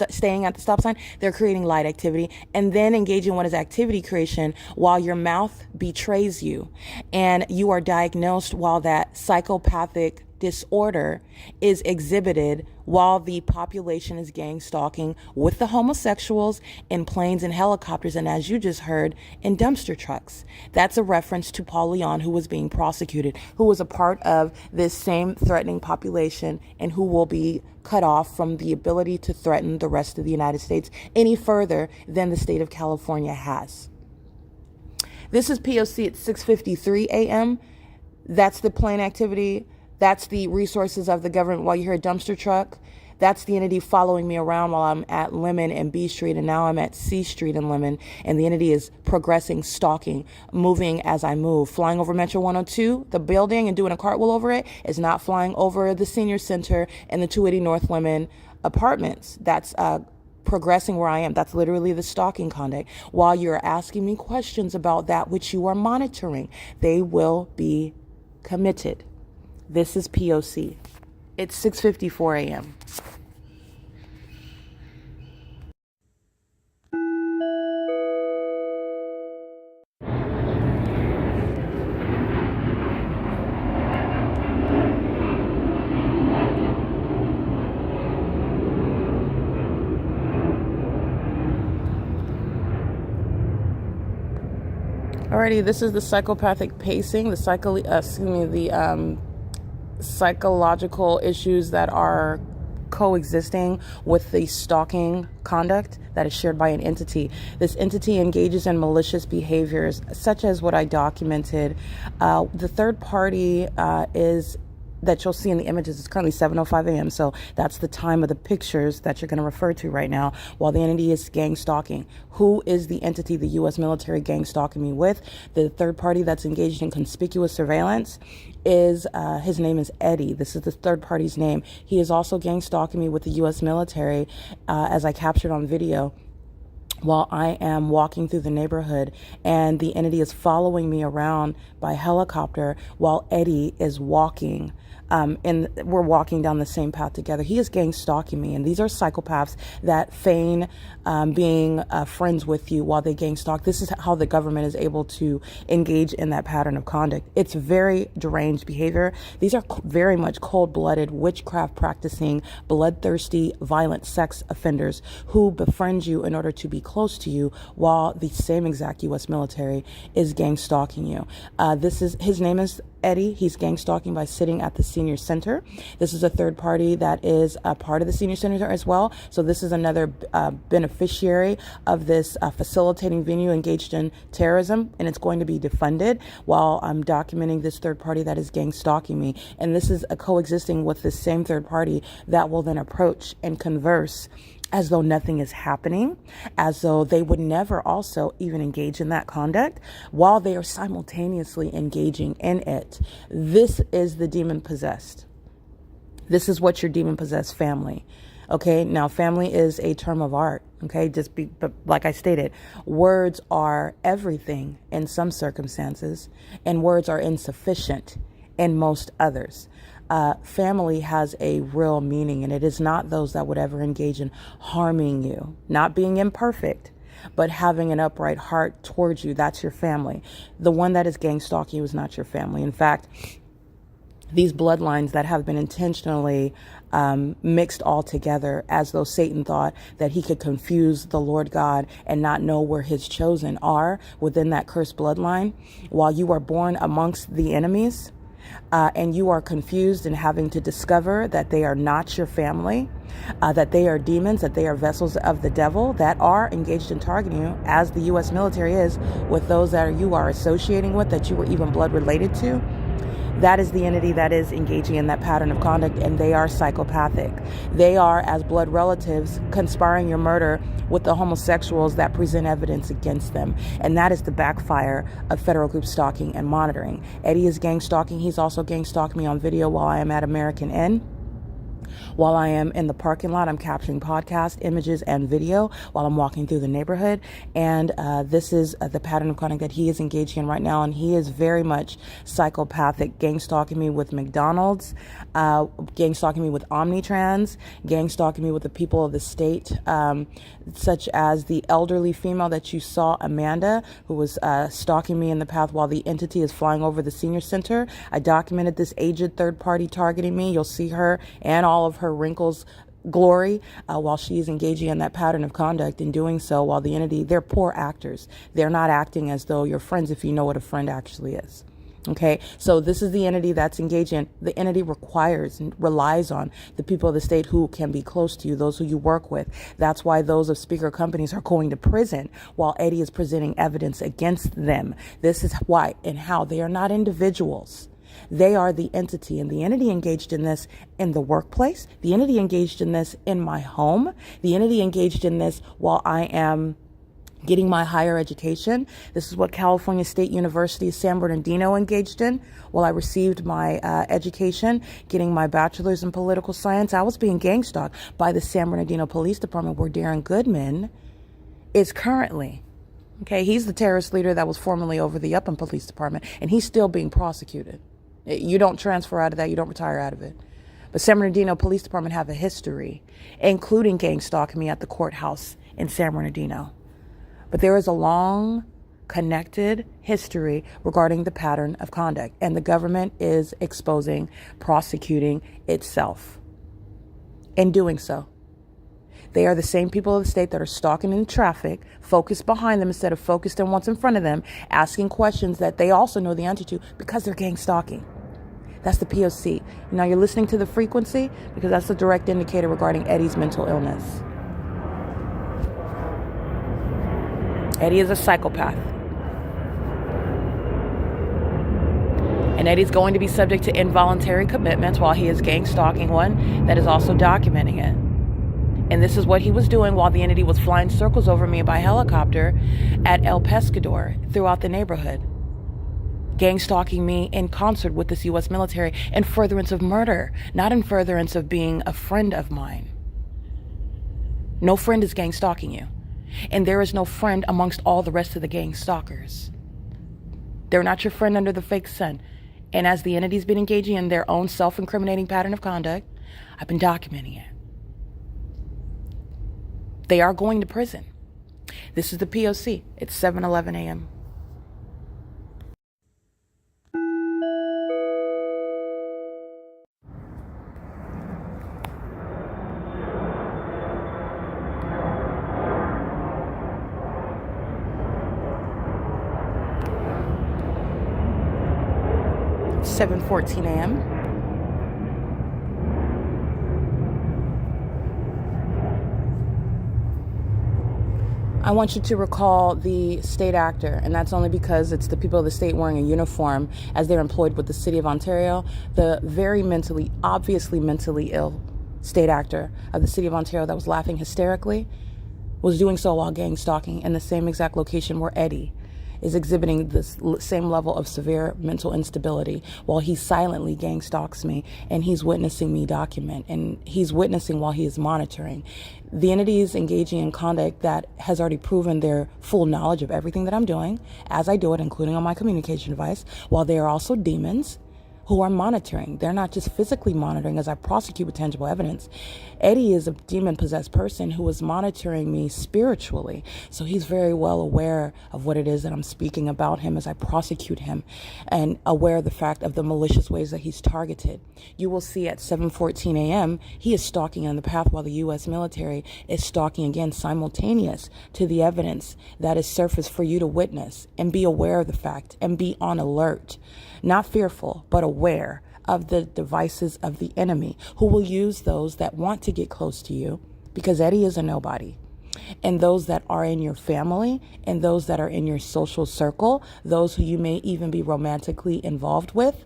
staying at the stop sign? They're creating light activity, and then engaging in what is activity creation while your mouth betrays you, and you are diagnosed while that psychopathic disorder is exhibited while the population is gang stalking with the homosexuals in planes and helicopters, and as you just heard, in dumpster trucks. That's a reference to Paul Leon, who was being prosecuted, who was a part of this same threatening population and who will be cut off from the ability to threaten the rest of the United States any further than the state of California has. This is P.O.C. at 6:53 a.m. That's the plane activity. That's the resources of the government while you hear a dumpster truck. That's the entity following me around while I'm at Lemon and B Street, and now I'm at C Street and Lemon, and the entity is progressing, stalking, moving as I move. Flying over Metro 102, the building, and doing a cartwheel over it is not flying over the senior center and the 280 North Lemon apartments. That's progressing where I am. That's literally the stalking conduct. While you're asking me questions about that which you are monitoring, they will be committed. This is P.O.C. It's 6:54 a.m. Alrighty, this is the psychopathic pacing, the psychological issues that are coexisting with the stalking conduct that is shared by an entity. This entity engages in malicious behaviors, such as what I documented. The third party is that you'll see in the images. It's currently 7:05 a.m. So that's the time of the pictures that you're going to refer to right now while the entity is gang stalking. Who is the entity the U.S. military gang stalking me with? The third party that's engaged in conspicuous surveillance is, his name is Eddie. This is the third party's name. He is also gang stalking me with the U.S. military, as I captured on video, while I am walking through the neighborhood, and the entity is following me around by helicopter while Eddie is walking. And we're walking down the same path together. He is gang stalking me, and these are psychopaths that feign being friends with you while they gang stalk. This is how the government is able to engage in that pattern of conduct. It's very deranged behavior. These are very much cold-blooded, witchcraft practicing, bloodthirsty, violent sex offenders who befriend you in order to be close to you while the same exact U.S. military is gang stalking you. His name is Eddie. He's gang stalking by sitting at the senior center. This is a third party that is a part of the senior center as well. So this is another beneficiary of this facilitating venue engaged in terrorism, and it's going to be defunded while I'm documenting this third party that is gang stalking me. And this is coexisting with this same third party that will then approach and converse as though nothing is happening, as though they would never also even engage in that conduct while they are simultaneously engaging in it. This is the demon possessed. This is what your demon possessed family. Okay, now family is a term of art. Okay, but like I stated, words are everything in some circumstances, and words are insufficient in most others. Family has a real meaning, and it is not those that would ever engage in harming you, not being imperfect, but having an upright heart towards you. That's your family. The one that is gang stalking you is not your family. In fact, these bloodlines that have been intentionally mixed all together, as though Satan thought that he could confuse the Lord God and not know where his chosen are within that cursed bloodline, while you are born amongst the enemies, and you are confused and having to discover that they are not your family, that they are demons, that they are vessels of the devil that are engaged in targeting you, as the U.S. military is with those that you are associating with, that you were even blood related to. That is the entity that is engaging in that pattern of conduct, and they are psychopathic. They are, as blood relatives, conspiring your murder with the homosexuals that present evidence against them. And that is the backfire of federal group stalking and monitoring. Eddie is gang stalking. He's also gang stalking me on video while I am at American Inn. While I am in the parking lot, I'm capturing podcast images and video while I'm walking through the neighborhood. And this is the pattern of conduct that he is engaging in right now. And he is very much psychopathic, gang stalking me with McDonald's, gang stalking me with Omnitrans, gang stalking me with the people of the state, such as the elderly female that you saw, Amanda, who was stalking me in the path while the entity is flying over the senior center. I documented this aged third party targeting me. You'll see her and all of her wrinkles glory while she is engaging in that pattern of conduct, and doing so while the entity, they're poor actors. They're not acting as though you're friends if you know what a friend actually is. Okay, so this is the entity that's engaged in. The entity requires and relies on the people of the state who can be close to you, those who you work with. That's why those of speaker companies are going to prison while Eddie is presenting evidence against them. This is why and how they are not individuals. They are the entity, and the entity engaged in this in the workplace, the entity engaged in this in my home, the entity engaged in this while I am getting my higher education. This is what California State University San Bernardino engaged in while I received my education, getting my bachelor's in political science. I was being gang stalked by the San Bernardino Police Department, where Darren Goodman is currently. Okay, he's the terrorist leader that was formerly over the Upland Police Department, and he's still being prosecuted. You don't transfer out of that. You don't retire out of it. But San Bernardino Police Department have a history, including gang stalking me at the courthouse in San Bernardino. But there is a long, connected history regarding the pattern of conduct, and the government is exposing, prosecuting itself. In doing so, they are the same people of the state that are stalking in traffic, focused behind them instead of focused on what's in front of them, asking questions that they also know the answer to because they're gang stalking. That's the P.O.C. Now you're listening to the frequency because that's a direct indicator regarding Eddie's mental illness. Eddie is a psychopath. And Eddie's going to be subject to involuntary commitments while he is gang stalking one that is also documenting it. And this is what he was doing while the entity was flying circles over me by helicopter at El Pescador throughout the neighborhood. Gang stalking me in concert with this U.S. military in furtherance of murder, not in furtherance of being a friend of mine. No friend is gang stalking you. And there is no friend amongst all the rest of the gang stalkers. They're not your friend under the fake sun. And as the entity's been engaging in their own self-incriminating pattern of conduct, I've been documenting it. They are going to prison. This is the P.O.C. It's 7:11 a.m. It's 7:14 a.m. I want you to recall the state actor, and that's only because it's the people of the state wearing a uniform as they're employed with the city of Ontario. The very obviously mentally ill state actor of the city of Ontario that was laughing hysterically was doing so while gang stalking in the same exact location where Eddie is exhibiting this same level of severe mental instability while he silently gang stalks me, and he's witnessing me document, and he's witnessing while he is monitoring. The entity is engaging in conduct that has already proven their full knowledge of everything that I'm doing as I do it, including on my communication device, while they are also demons who are monitoring. They're not just physically monitoring as I prosecute with tangible evidence. Eddie is a demon-possessed person who is monitoring me spiritually. So he's very well aware of what it is that I'm speaking about him as I prosecute him, and aware of the fact of the malicious ways that he's targeted. You will see at 7:14 a.m., he is stalking on the path while the U.S. military is stalking again, simultaneous to the evidence that is surfaced for you to witness and be aware of the fact and be on alert. Not fearful, but aware of the devices of the enemy, who will use those that want to get close to you, because Eddie is a nobody, and those that are in your family, and those that are in your social circle, those who you may even be romantically involved with,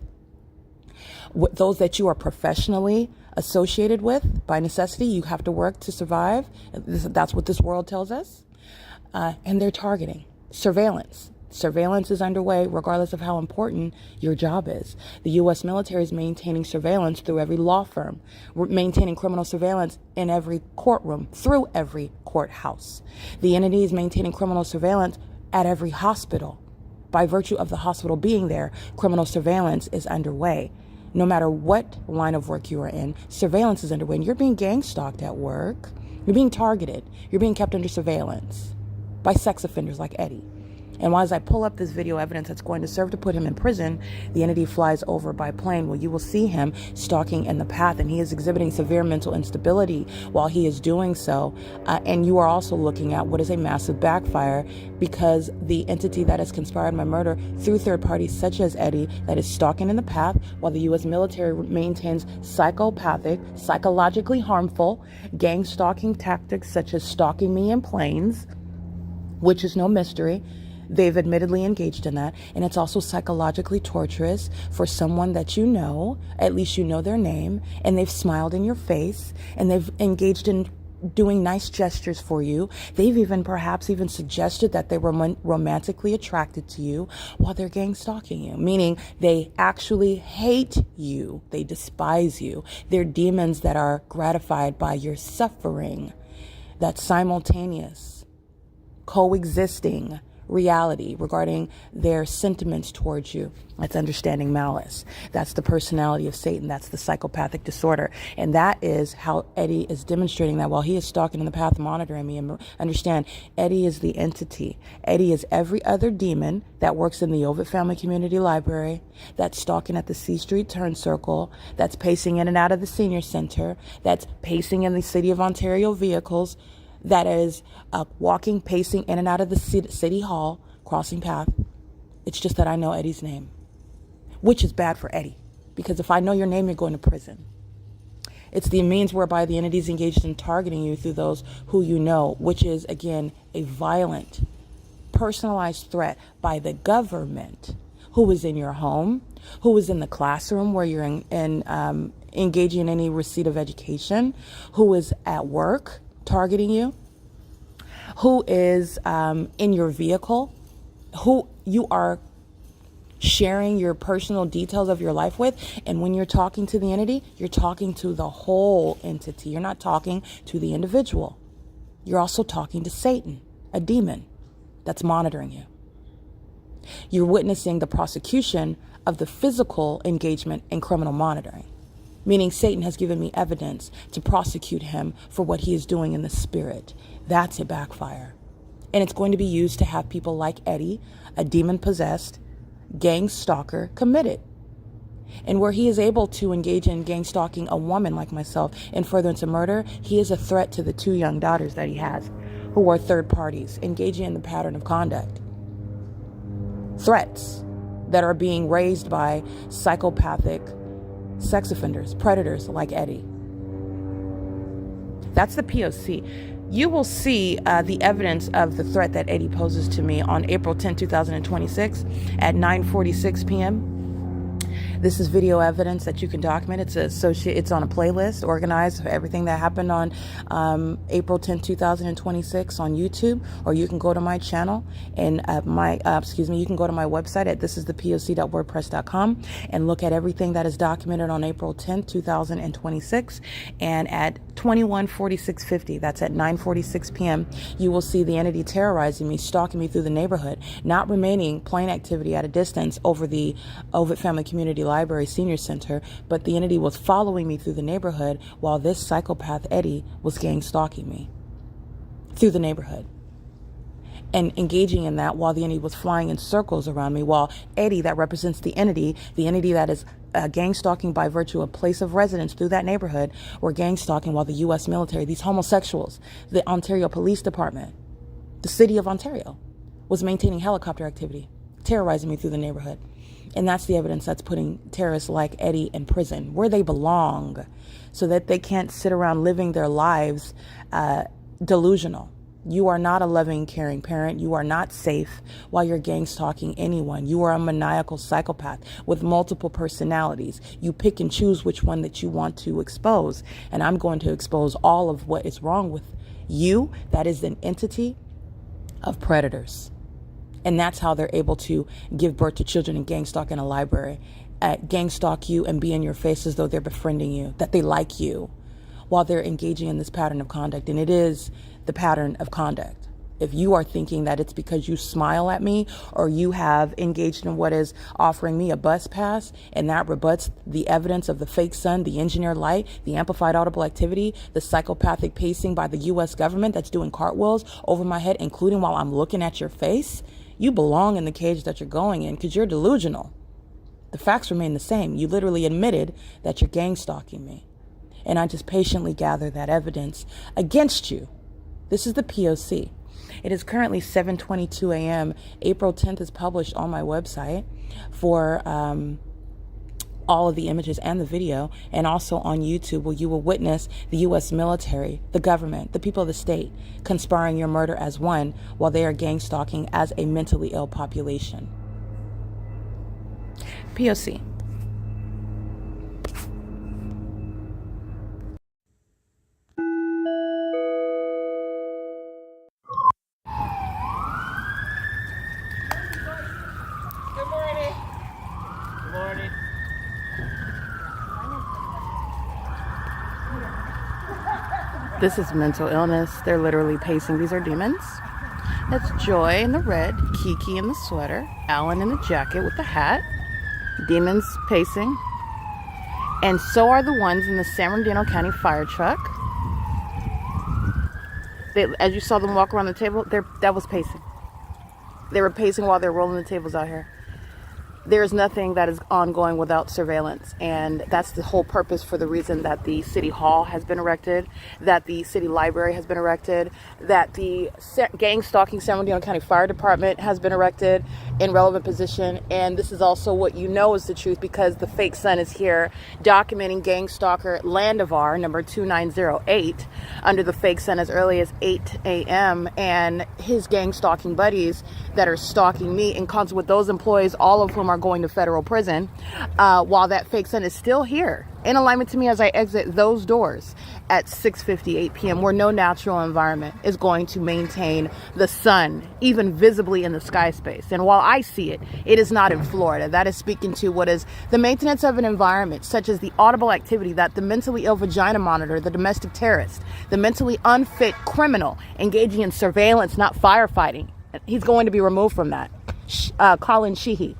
those that you are professionally associated with. By necessity, you have to work to survive. That's what this world tells us. And they're targeting. Surveillance. Surveillance is underway regardless of how important your job is. The U.S. military is maintaining surveillance through every law firm. We're maintaining criminal surveillance in every courtroom, through every courthouse. The entity is maintaining criminal surveillance at every hospital. By virtue of the hospital being there, criminal surveillance is underway. No matter what line of work you are in, surveillance is underway. And you're being gang stalked at work. You're being targeted. You're being kept under surveillance by sex offenders like Eddie. And while as I pull up this video evidence that's going to serve to put him in prison, the entity flies over by plane. Well, you will see him stalking in the path, and he is exhibiting severe mental instability while he is doing so. And you are also looking at what is a massive backfire, because the entity that has conspired my murder through third parties such as Eddie that is stalking in the path, while the U.S. military maintains psychopathic, psychologically harmful gang stalking tactics such as stalking me in planes, which is no mystery. They've admittedly engaged in that. And it's also psychologically torturous for someone that you know, at least you know their name, and they've smiled in your face, and they've engaged in doing nice gestures for you. They've even perhaps even suggested that they were romantically attracted to you while they're gang stalking you, meaning they actually hate you. They despise you. They're demons that are gratified by your suffering. That's simultaneous, coexisting reality regarding their sentiments towards you. That's understanding malice. That's the personality of Satan. That's the psychopathic disorder. And that is how Eddie is demonstrating that while he is stalking in the path, monitoring me. And understand, Eddie is the entity. Eddie is every other demon that works in the Ovid Family Community Library, that's stalking at the C Street Turn Circle, that's pacing in and out of the Senior Center, that's pacing in the City of Ontario vehicles, that is walking, pacing in and out of the city hall, crossing path. It's just that I know Eddie's name, which is bad for Eddie, because if I know your name, you're going to prison. It's the means whereby the entities engaged in targeting you through those who you know, which is, again, a violent, personalized threat by the government, who is in your home, who is in the classroom where you're engaging in any receipt of education, who is at work, targeting you, who is in your vehicle, who you are sharing your personal details of your life with. And when you're talking to the entity, you're talking to the whole entity. You're not talking to the individual. You're also talking to Satan, a demon that's monitoring you. You're witnessing the prosecution of the physical engagement in criminal monitoring, meaning Satan has given me evidence to prosecute him for what he is doing in the spirit. That's a backfire. And it's going to be used to have people like Eddie, a demon-possessed gang stalker, committed. And where he is able to engage in gang stalking a woman like myself in furtherance of murder, he is a threat to the 2 young daughters that he has, who are third parties, engaging in the pattern of conduct. Threats that are being raised by psychopathic sex offenders, predators like Eddie. That's the P.O.C. You will see the evidence of the threat that Eddie poses to me on April 10, 2026 at 9:46 p.m. This is video evidence that you can document. It's on a playlist organized for everything that happened on April 10, 2026 on YouTube, or you can go to my channel and you can go to my website at thisisthepoc.wordpress.com and look at everything that is documented on April 10, 2026, and at 21:46:50, that's at 9:46 p.m., you will see the entity terrorizing me, stalking me through the neighborhood, not remaining plain activity at a distance over the Ovid Family Community Library Senior Center, but the entity was following me through the neighborhood while this psychopath Eddie was gang stalking me through the neighborhood and engaging in that while the entity was flying in circles around me, while Eddie, that represents the entity that is gang stalking by virtue of place of residence through that neighborhood, were gang stalking while the U.S. military, these homosexuals, the Ontario Police Department, the city of Ontario, was maintaining helicopter activity, terrorizing me through the neighborhood. And that's the evidence that's putting terrorists like Eddie in prison, where they belong, so that they can't sit around living their lives delusional. You are not a loving, caring parent. You are not safe while you're gang stalking anyone. You are a maniacal psychopath with multiple personalities. You pick and choose which one that you want to expose. And I'm going to expose all of what is wrong with you. That is an entity of predators. And that's how they're able to give birth to children and gang stalk in a library, gang stalk you and be in your face as though they're befriending you, that they like you, while they're engaging in this pattern of conduct. And it is the pattern of conduct. If you are thinking that it's because you smile at me or you have engaged in what is offering me a bus pass, and that rebuts the evidence of the fake sun, the engineered light, the amplified audible activity, the psychopathic pacing by the U.S. government that's doing cartwheels over my head, including while I'm looking at your face, you belong in the cage that you're going in because you're delusional. The facts remain the same. You literally admitted that you're gang stalking me. And I just patiently gather that evidence against you. This is the P.O.C. It is currently 7:22 a.m. April 10th is published on my website for all of the images and the video, and also on YouTube, where you will witness the U.S. military, the government, the people of the state conspiring your murder as one, while they are gang stalking as a mentally ill population. P.O.C. Good morning. Good morning. This is mental illness. They're literally pacing. These are demons. That's Joy in the red, Kiki in the sweater, Alan in the jacket with the hat. Demons pacing. And so are the ones in the San Bernardino County fire truck. As you saw them walk around the table, that was pacing. They were pacing while they're rolling the tables out here. There is nothing that is ongoing without surveillance, and that's the whole purpose for the reason that the city hall has been erected, that the city library has been erected, that the gang stalking San Bernardino County Fire Department has been erected in relevant position. And this is also what you know is the truth, because the fake sun is here documenting gang stalker Landivar number 2908 under the fake sun as early as 8 a.m. and his gang stalking buddies that are stalking me, in concert with those employees, all of whom are going to federal prison, while that fake sun is still here in alignment to me as I exit those doors at 6:58 p.m., where no natural environment is going to maintain the sun even visibly in the sky space. And while I see it, it is not in Florida. That is speaking to what is the maintenance of an environment, such as the audible activity that the mentally ill vagina monitor, the domestic terrorist, the mentally unfit criminal engaging in surveillance, not firefighting. He's going to be removed from that. COLLIN SHEEHY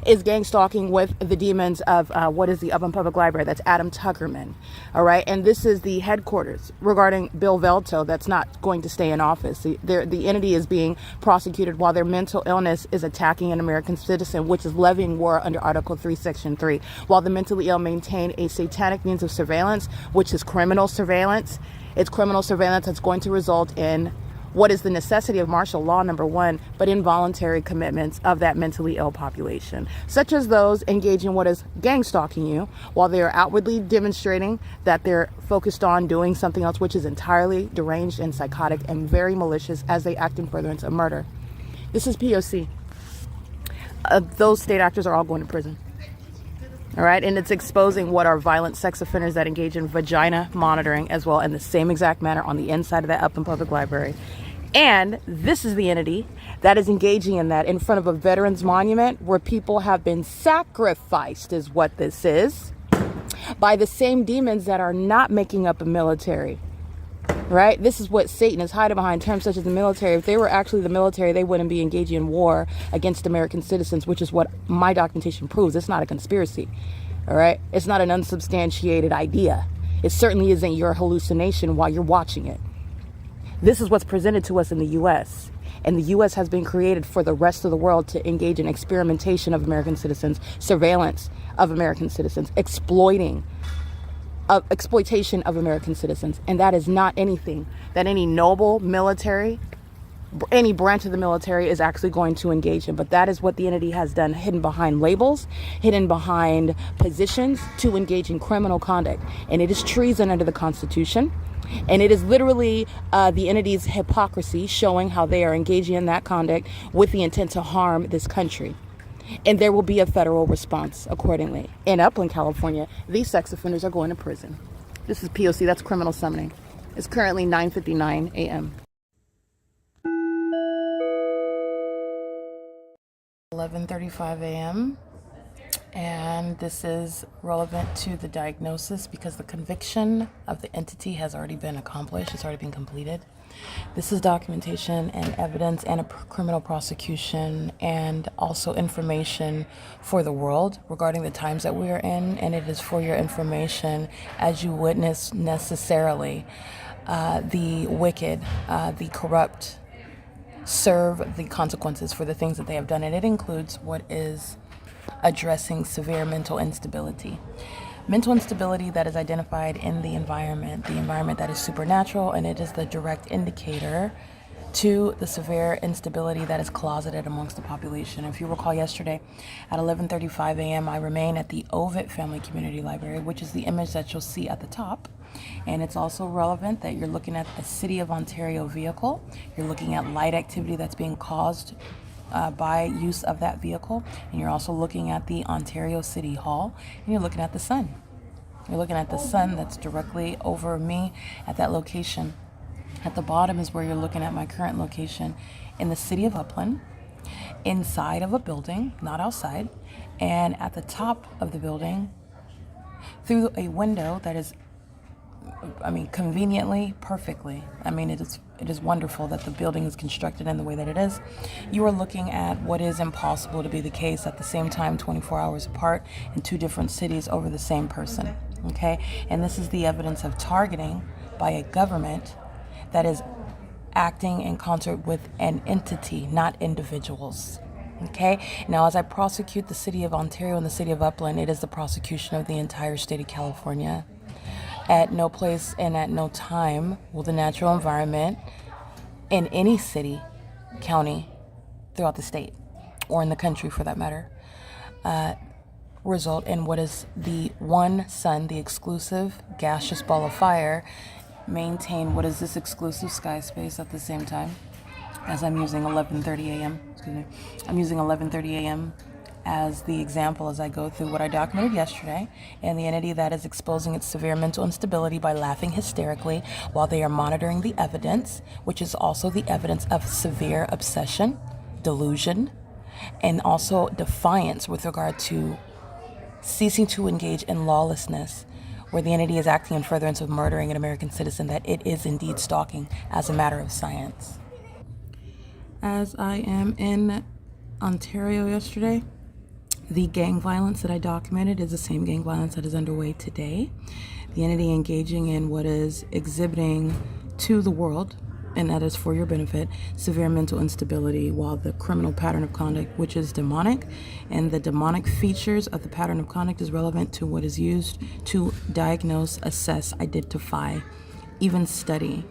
is gang stalking with the demons of what is the Upland Public Library. That's Adam Tuckerman. All right. And this is the headquarters regarding Bill Velto that's not going to stay in office. The entity is being prosecuted while their mental illness is attacking an American citizen, which is levying war under Article 3, Section 3, while the mentally ill maintain a satanic means of surveillance, which is criminal surveillance. It's criminal surveillance that's going to result in what is the necessity of martial law, number one, but involuntary commitments of that mentally ill population, such as those engaging in what is gang stalking you while they are outwardly demonstrating that they're focused on doing something else, which is entirely deranged and psychotic and very malicious as they act in furtherance of murder. This is P.O.C. Those state actors are all going to prison. All right. And it's exposing what are violent sex offenders that engage in vagina monitoring as well, in the same exact manner on the inside of that Upland Public Library. And this is the entity that is engaging in that in front of a veterans monument where people have been sacrificed, is what this is, by the same demons that are not making up a military. Right? This is what Satan is hiding behind terms such as the military. If they were actually the military, they wouldn't be engaging in war against American citizens, which is what my documentation proves. It's not a conspiracy. All right? It's not an unsubstantiated idea. It certainly isn't your hallucination while you're watching it. This is what's presented to us in the U.S. And the U.S. has been created for the rest of the world to engage in experimentation of American citizens, surveillance of American citizens, exploitation of American citizens. And that is not anything that any noble military, any branch of the military is actually going to engage in. But that is what the entity has done, hidden behind labels, hidden behind positions to engage in criminal conduct. And it is treason under the Constitution. And it is literally the entity's hypocrisy showing how they are engaging in that conduct with the intent to harm this country. And there will be a federal response accordingly. In Upland, California, these sex offenders are going to prison. This is P.O.C. That's criminal summoning. It's currently 9:59 a.m. 11:35 a.m. and this is relevant to the diagnosis because the conviction of the entity has already been accomplished. It's already been completed. This is documentation and evidence and a criminal prosecution and also information for the world regarding the times that we are in, and it is for your information as you witness necessarily the wicked, the corrupt serve the consequences for the things that they have done, and it includes what is addressing severe mental instability. Mental instability that is identified in the environment that is supernatural, and it is the direct indicator to the severe instability that is closeted amongst the population. If you recall yesterday at 11:35 a.m., I remain at the Ovid Family Community Library, which is the image that you'll see at the top. And it's also relevant that you're looking at a City of Ontario vehicle. You're looking at light activity that's being caused by use of that vehicle. And you're also looking at the Ontario City Hall, and you're looking at the sun. You're looking at the sun that's directly over me at that location. At the bottom is where you're looking at my current location in the city of UPLAND, inside of a building, not outside, and at the top of the building, through a window that is, conveniently, perfectly. It is wonderful that the building is constructed in the way that it is. You are looking at what is impossible to be the case at the same time, 24 hours apart in two different cities over the same person. Okay? And this is the evidence of targeting by a government that is acting in concert with an entity, not individuals. Okay? Now, as I prosecute the city of Ontario and the city of Upland, it is the prosecution of the entire state of California. At no place and at no time will the natural environment in any city, county, throughout the state, or in the country for that matter, result in what is the one sun, the exclusive gaseous ball of fire, maintain what is this exclusive sky space at the same time as I'm using 11:30 a.m. I'm using 11:30 a.m. as the example as I go through what I documented yesterday, and the entity that is exposing its severe mental instability by laughing hysterically while they are monitoring the evidence, which is also the evidence of severe obsession, delusion, and also defiance with regard to ceasing to engage in lawlessness, where the entity is acting in furtherance of murdering an American citizen, that it is indeed stalking as a matter of science. As I am in Ontario yesterday, the gang violence that I documented is the same gang violence that is underway today. The entity engaging in what is exhibiting to the world, and that is for your benefit, severe mental instability, while the criminal pattern of conduct, which is demonic, and the demonic features of the pattern of conduct is relevant to what is used to diagnose, assess, identify, even study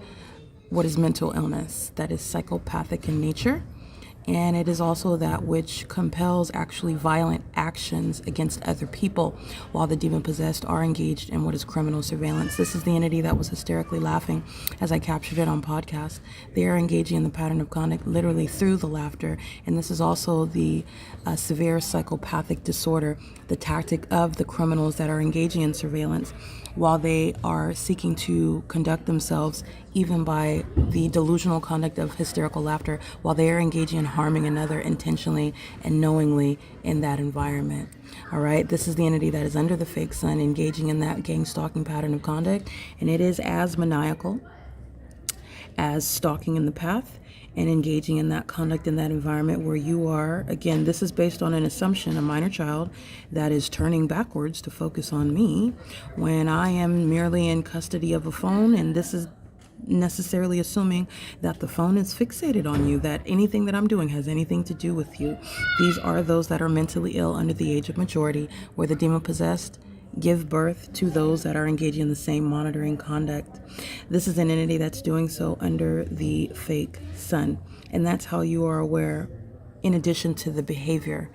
what is mental illness that is psychopathic in nature. And it is also that which compels actually violent actions against other people while the demon-possessed are engaged in what is criminal surveillance. This is the entity that was hysterically laughing as I captured it on podcast. They are engaging in the pattern of conduct literally through the laughter. And this is also the severe psychopathic disorder, the tactic of the criminals that are engaging in surveillance while they are seeking to conduct themselves even by the delusional conduct of hysterical laughter while they are engaging in harming another intentionally and knowingly in that environment. All right, this is the entity that is under the fake sun engaging in that gang stalking pattern of conduct, and it is as maniacal as stalking in the path and engaging in that conduct in that environment where you are, again, this is based on an assumption, a minor child that is turning backwards to focus on me when I am merely in custody of a phone, and this is necessarily assuming that the phone is fixated on you, that anything that I'm doing has anything to do with you. These are those that are mentally ill under the age of majority, where the demon-possessed give birth to those that are engaging in the same monitoring conduct. This is an entity that's doing so under the fake sun, and that's how you are aware, in addition to the behavior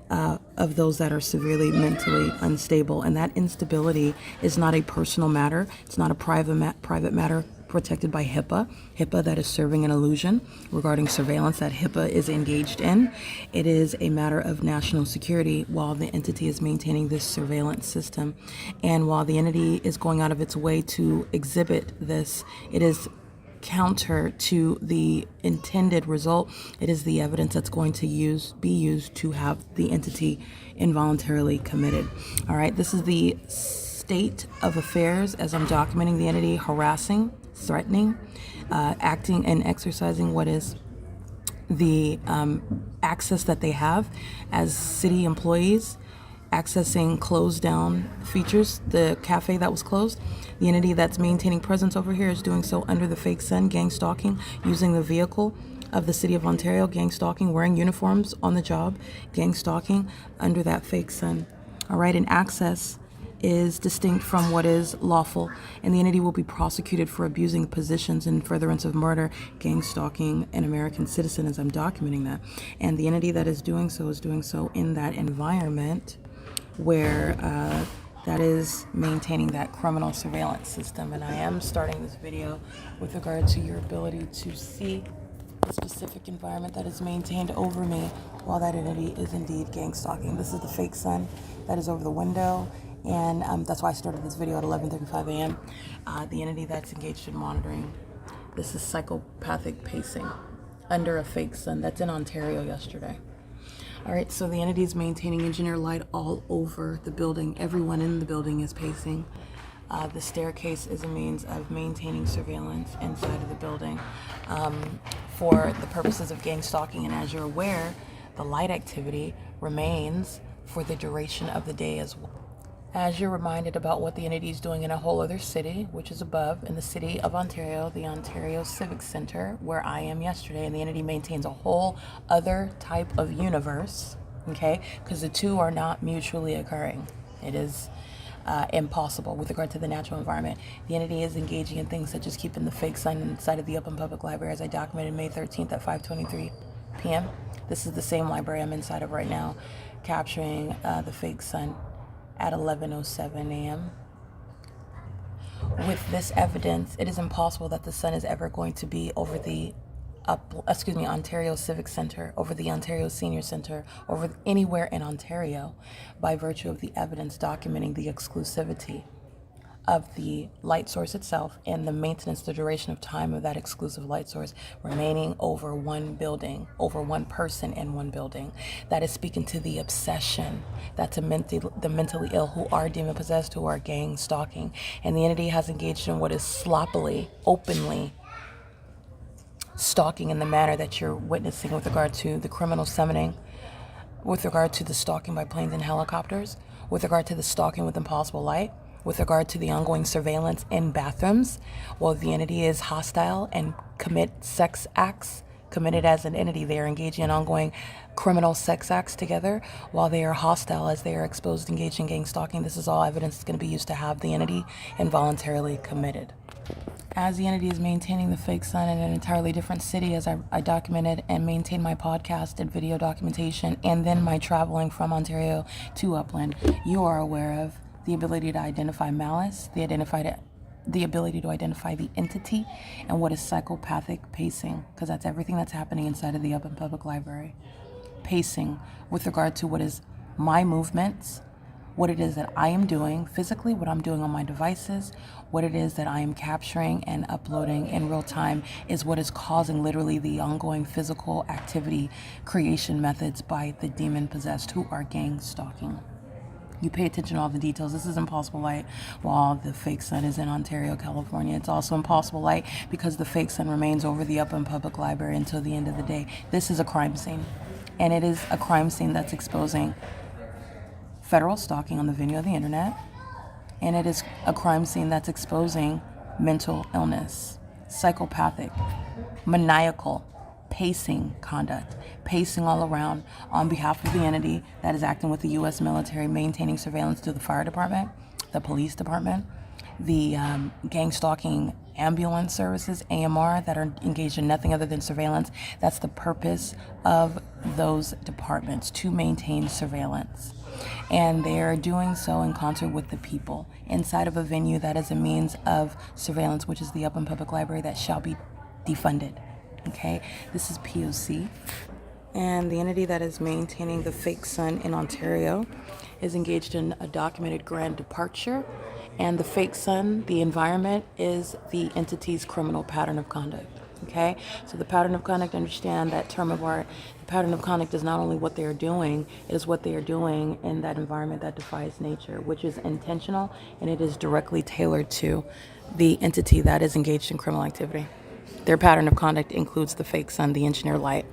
of those that are severely mentally unstable. And that instability is not a personal matter. It's not a private matter protected by HIPAA that is serving an illusion regarding surveillance that HIPAA is engaged in. It is a matter of national security while the entity is maintaining this surveillance system. And while the entity is going out of its way to exhibit this, it is counter to the intended result. It is the evidence that's going to be used to have the entity involuntarily committed. All right, this is the state of affairs as I'm documenting the entity harassing, threatening, acting and exercising what is the access that they have as city employees, accessing closed down features, the cafe that was closed. The entity that's maintaining presence over here is doing so under the fake sun, gang stalking, using the vehicle of the city of Ontario, gang stalking, wearing uniforms on the job, gang stalking under that fake sun. All right, and access is distinct from what is lawful, and the entity will be prosecuted for abusing positions in furtherance of murder, gang stalking an American citizen as I'm documenting that. And the entity that is doing so in that environment where that is maintaining that criminal surveillance system. And I am starting this video with regard to your ability to see the specific environment that is maintained over me while that entity is indeed gang stalking. This is the fake sun that is over the window, and that's why I started this video at 11:35 a.m. The entity that's engaged in monitoring, this is psychopathic pacing under a fake sun. That's in Ontario yesterday. All right, so the entity is maintaining engineer light all over the building. Everyone in the building is pacing. The staircase is a means of maintaining surveillance inside of the building for the purposes of gang stalking. And as you're aware, the light activity remains for the duration of the day as well. As you're reminded about what the entity is doing in a whole other city, which is above, in the city of Ontario, the Ontario Civic Center, where I am yesterday, and the entity maintains a whole other type of universe, okay? Because the two are not mutually occurring. It is impossible with regard to the natural environment. The entity is engaging in things such as keeping the fake sun inside of the Open Public Library, as I documented May 13th at 5:23 p.m. This is the same library I'm inside of right now, capturing the fake sun at 11:07 a.m. With this evidence, it is impossible that the sun is ever going to be over the Ontario Civic Center, over the Ontario Senior Center, over anywhere in Ontario, by virtue of the evidence documenting the exclusivity of the light source itself and the maintenance, the duration of time of that exclusive light source remaining over one building, over one person in one building. That is speaking to the obsession that's the mentally ill who are demon possessed, who are gang stalking. And the entity has engaged in what is sloppily, openly stalking in the manner that you're witnessing with regard to the criminal summoning, with regard to the stalking by planes and helicopters, with regard to the stalking with impossible light, with regard to the ongoing surveillance in bathrooms, while the entity is hostile and commit sex acts. Committed as an entity, they are engaging in ongoing criminal sex acts together while they are hostile as they are exposed, engaged in gang stalking. This is all evidence that's going to be used to have the entity involuntarily committed. As the entity is maintaining the fake sun in an entirely different city, as I documented and maintained my podcast and video documentation, and then my traveling from Ontario to Upland, you are aware of the ability to identify malice, the ability to identify the entity, and what is psychopathic pacing, because that's everything that's happening inside of the Open Public Library. Pacing with regard to what is my movements, what it is that I am doing physically, what I'm doing on my devices, what it is that I am capturing and uploading in real time is what is causing literally the ongoing physical activity creation methods by the demon possessed who are gang stalking. You pay attention to all the details. This is impossible light while the fake sun is in Ontario, California. It's also impossible light because the fake sun remains over the Open Public Library until the end of the day. This is a crime scene, and it is a crime scene that's exposing federal stalking on the venue of the internet, and it is a crime scene that's exposing mental illness, psychopathic, maniacal, pacing conduct, pacing all around on behalf of the entity that is acting with the U.S. military, maintaining surveillance to the fire department, the police department, the gang stalking ambulance services, AMR, that are engaged in nothing other than surveillance. That's the purpose of those departments, to maintain surveillance. And they are doing so in concert with the people inside of a venue that is a means of surveillance, which is the Open Public Library, that shall be defunded. Okay, this is P.O.C. And the entity that is maintaining the fake sun in Ontario is engaged in a documented grand departure And the fake sun, the environment, is the entity's criminal pattern of conduct. Okay? So the pattern of conduct, understand that term of art. The pattern of conduct is not only what they are doing, it is what they are doing in that environment that defies nature, which is intentional, and it is directly tailored to the entity that is engaged in criminal activity. Their pattern of conduct includes the fake sun, the engineer light,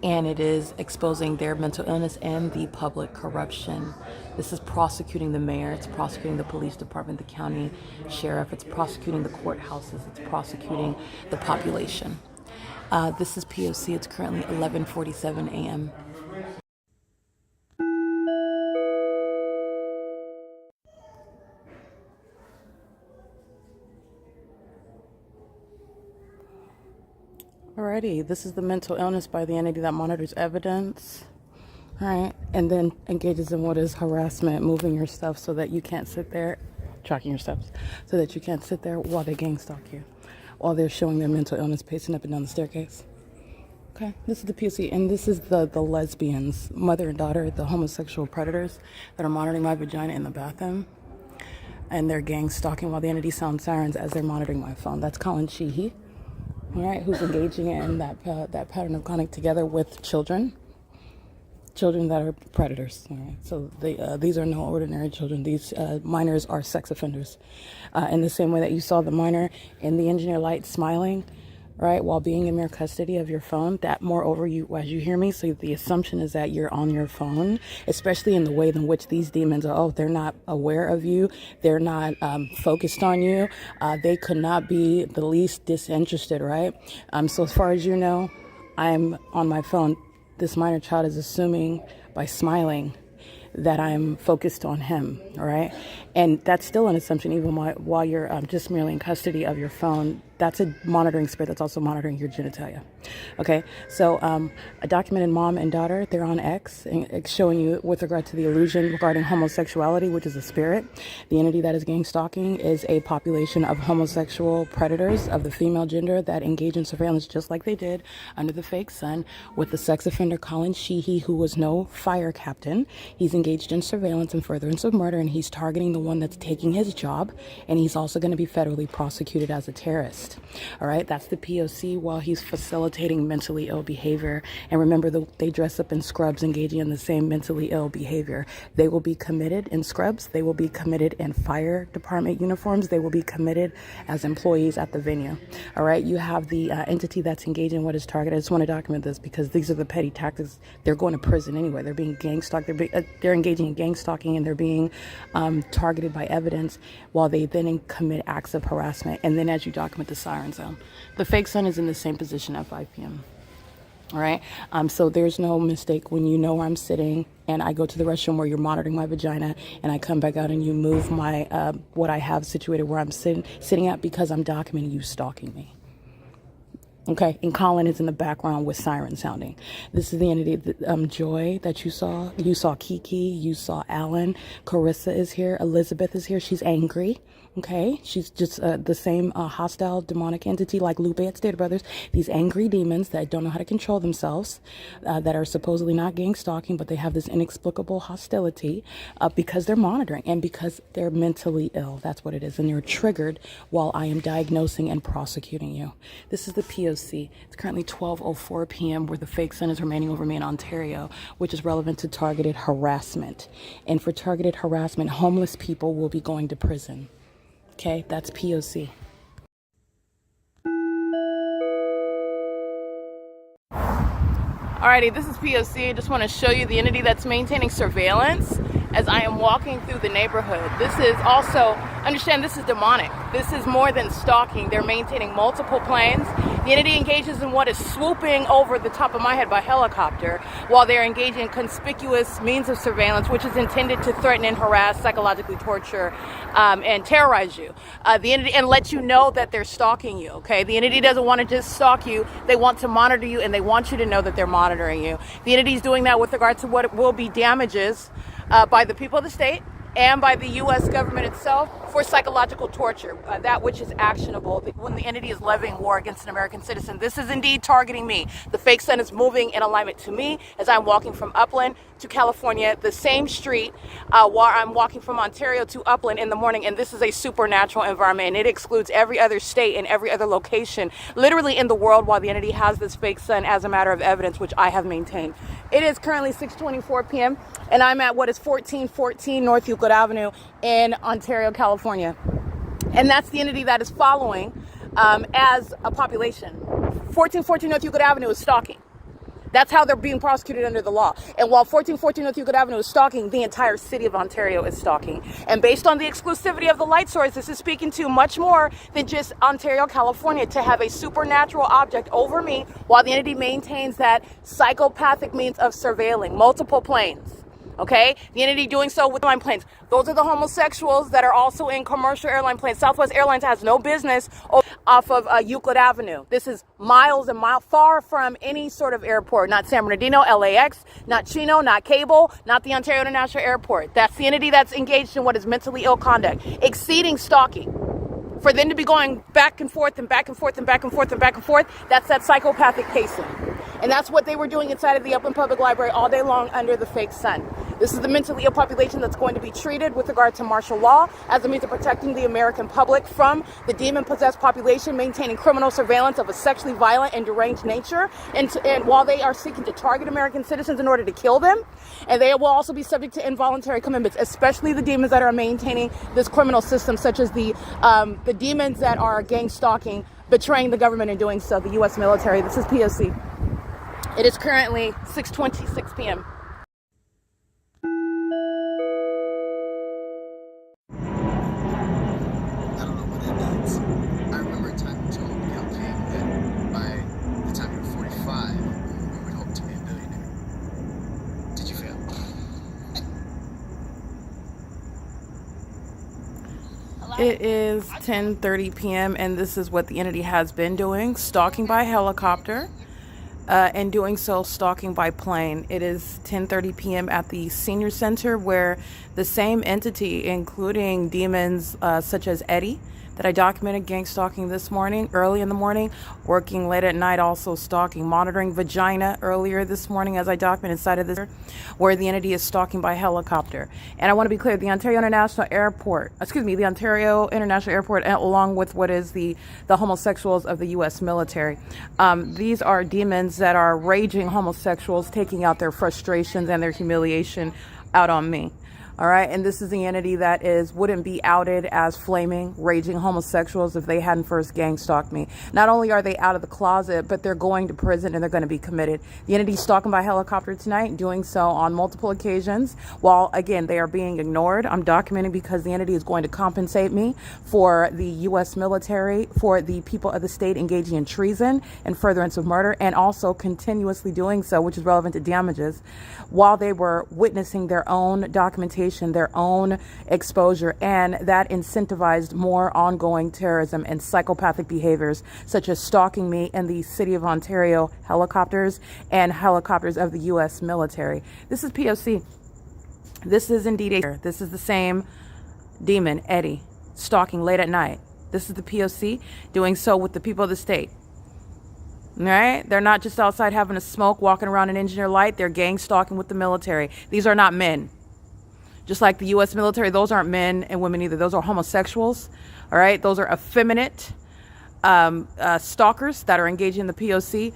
and it is exposing their mental illness and the public corruption. This is prosecuting the mayor, it's prosecuting the police department, the county sheriff, it's prosecuting the courthouses, it's prosecuting the population. This is P.O.C. It's currently 11:47 a.m. Alrighty, this is the mental illness by the entity that monitors evidence. All right, and then engages in what is harassment, moving your stuff so that you can't sit there, tracking your steps, so that you can't sit there while they gang stalk you, while they're showing their mental illness pacing up and down the staircase. Okay, this is the P.O.C, and this is the lesbians, mother and daughter, the homosexual predators that are monitoring my vagina in the bathroom, and they're gang stalking while the entity sounds sirens as they're monitoring my phone. That's COLLIN, SHEEHY, all right, who's engaging in that pattern of conduct together with children that are predators. All right, so these are no ordinary children. These minors are sex offenders. In the same way that you saw the minor in the engineer light smiling, right, while being in mere custody of your phone, that moreover, as you hear me, so the assumption is that you're on your phone, especially in the way in which these demons are, they're not aware of you, they're not focused on you, they could not be the least disinterested, right? So as far as you know, I'm on my phone. This minor child is assuming by smiling that I'm focused on him, all right? And that's still an assumption, even while you're just merely in custody of your phone. That's a monitoring spirit that's also monitoring your genitalia. Okay, so a documented mom and daughter, they're on X, and it's showing you with regard to the illusion regarding homosexuality, which is a spirit. The entity that is gang stalking is a population of homosexual predators of the female gender that engage in surveillance just like they did under the fake sun with the sex offender COLLIN, SHEEHY, who was no fire captain. He's engaged in surveillance and furtherance of murder, and he's targeting the one that's taking his job, and he's also going to be federally prosecuted as a terrorist. All right, that's the P.O.C. while he's facilitating mentally ill behavior. And remember, they dress up in scrubs engaging in the same mentally ill behavior. They will be committed in scrubs. They will be committed in fire department uniforms. They will be committed as employees at the venue. All right, you have the entity that's engaging in what is targeted. I just want to document this because these are the petty tactics. They're going to prison anyway. They're being gang stalked. They're engaging in gang stalking, and they're being targeted by evidence while they then commit acts of harassment. And then as you document the siren zone, the fake sun is in the same position at 5 p.m. All right. So there's no mistake when you know where I'm sitting and I go to the restroom where you're monitoring my vagina and I come back out and you move my what I have situated where I'm sitting at because I'm documenting you stalking me. Okay, and COLLIN is in the background with siren sounding. This is the entity, Joy, that you saw. You saw Kiki, you saw Alan, Carissa is here, Elizabeth is here. She's angry. Okay, she's just the same hostile demonic entity like Lupe at Stater Brothers. These angry demons that don't know how to control themselves, that are supposedly not gang stalking, but they have this inexplicable hostility because they're monitoring and because they're mentally ill. That's what it is. And you're triggered while I am diagnosing and prosecuting you. This is the P.O.C. It's currently 12:04 p.m. where the fake sun is remaining over me in Ontario, which is relevant to targeted harassment. And for targeted harassment, homeless people will be going to prison. Okay, that's P.O.C. Alrighty, this is P.O.C. I just want to show you the entity that's maintaining surveillance as I am walking through the neighborhood. This is also, understand this is demonic. This is more than stalking. They're maintaining multiple planes. The entity engages in what is swooping over the top of my head by helicopter while they're engaging in conspicuous means of surveillance, which is intended to threaten and harass, psychologically torture, and terrorize you. The entity, and let you know that they're stalking you, okay? The entity doesn't want to just stalk you. They want to monitor you, and they want you to know that they're monitoring you. The entity is doing that with regard to what will be damages by the people of the state and by the U.S. government itself for psychological torture, that which is actionable when the entity is levying war against an American citizen. This is indeed targeting me. The fake sun is moving in alignment to me as I'm walking from Upland to California, the same street while I'm walking from Ontario to Upland in the morning, and this is a supernatural environment, and it excludes every other state and every other location literally in the world while the entity has this fake sun as a matter of evidence, which I have maintained. It is currently 6:24 p.m. and I'm at what is 1414 North Euclid Avenue in Ontario, California. And that's the entity that is following as a population. 1414 North Euclid Avenue is stalking. That's how they're being prosecuted under the law. And while 1414 North Euclid Avenue is stalking, the entire city of Ontario is stalking. And based on the exclusivity of the light source, this is speaking to much more than just Ontario, California, to have a supernatural object over me while the entity maintains that psychopathic means of surveilling multiple planes. Okay, the entity doing so with airline planes. Those are the homosexuals that are also in commercial airline planes. Southwest Airlines has no business off of Euclid Avenue. This is miles and miles far from any sort of airport. Not San Bernardino, LAX, not Chino, not Cable, not the Ontario International Airport. That's the entity that's engaged in what is mentally ill conduct, exceeding stalking. For them to be going back and forth and back and forth and back and forth and back and forth, that's that psychopathic pacing. And that's what they were doing inside of the Upland Public Library all day long under the fake sun. This is the mentally ill population that's going to be treated with regard to martial law as a means of protecting the American public from the demon-possessed population, maintaining criminal surveillance of a sexually violent and deranged nature, and while they are seeking to target American citizens in order to kill them. And they will also be subject to involuntary commitments, especially the demons that are maintaining this criminal system, such as the demons that are gang stalking, betraying the government and doing so, the U.S. military. This is P.O.C. It is currently 6:26 p.m. I don't know what that means. I remember a time you told Gail King that by the time you were 45, you would hope to be a billionaire. Did you fail? It is 10:30 p.m. and this is what the entity has been doing: stalking by helicopter, and doing so stalking by plane. It is 10:30 p.m. at the Senior Center, where the same entity, including demons such as Eddie, that I documented gang stalking this morning, early in the morning, working late at night, also stalking, monitoring vagina earlier this morning, as I documented inside of this, where the entity is stalking by helicopter. And I want to be clear, the Ontario International Airport, along with what is the homosexuals of the U.S. military. These are demons that are raging homosexuals, taking out their frustrations and their humiliation out on me. All right, and this is the entity that wouldn't be outed as flaming, raging homosexuals if they hadn't first gang stalked me. Not only are they out of the closet, but they're going to prison and they're going to be committed. The entity stalking by helicopter tonight, doing so on multiple occasions, while again they are being ignored. I'm documenting because the entity is going to compensate me for the U.S. military, for the people of the state engaging in treason and furtherance of murder, and also continuously doing so, which is relevant to damages, while they were witnessing their own documentation, their own exposure, and that incentivized more ongoing terrorism and psychopathic behaviors, such as stalking me in the city of Ontario helicopters and helicopters of the U.S. military. This is P.O.C. This is indeed this is the same demon, Eddie, stalking late at night. This is the P.O.C. doing so with the people of the state. All right? They're not just outside having a smoke, walking around in engineer light. They're gang stalking with the military. These are not men. Just like the U.S. military, those aren't men and women either. Those are homosexuals. All right? Those are effeminate stalkers that are engaging in the P.O.C.,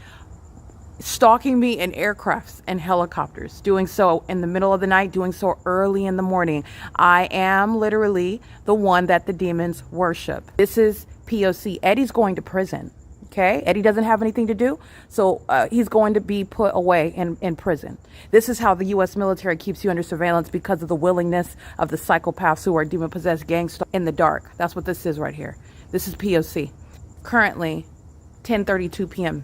stalking me in aircrafts and helicopters, doing so in the middle of the night, doing so early in the morning. I am literally the one that the demons worship. This is P.O.C. Eddie's going to prison. Okay, Eddie doesn't have anything to do, so he's going to be put away in prison. This is how the U.S. military keeps you under surveillance, because of the willingness of the psychopaths who are demon-possessed gangsters in the dark. That's what this is right here. This is P.O.C. Currently, 10:32 p.m.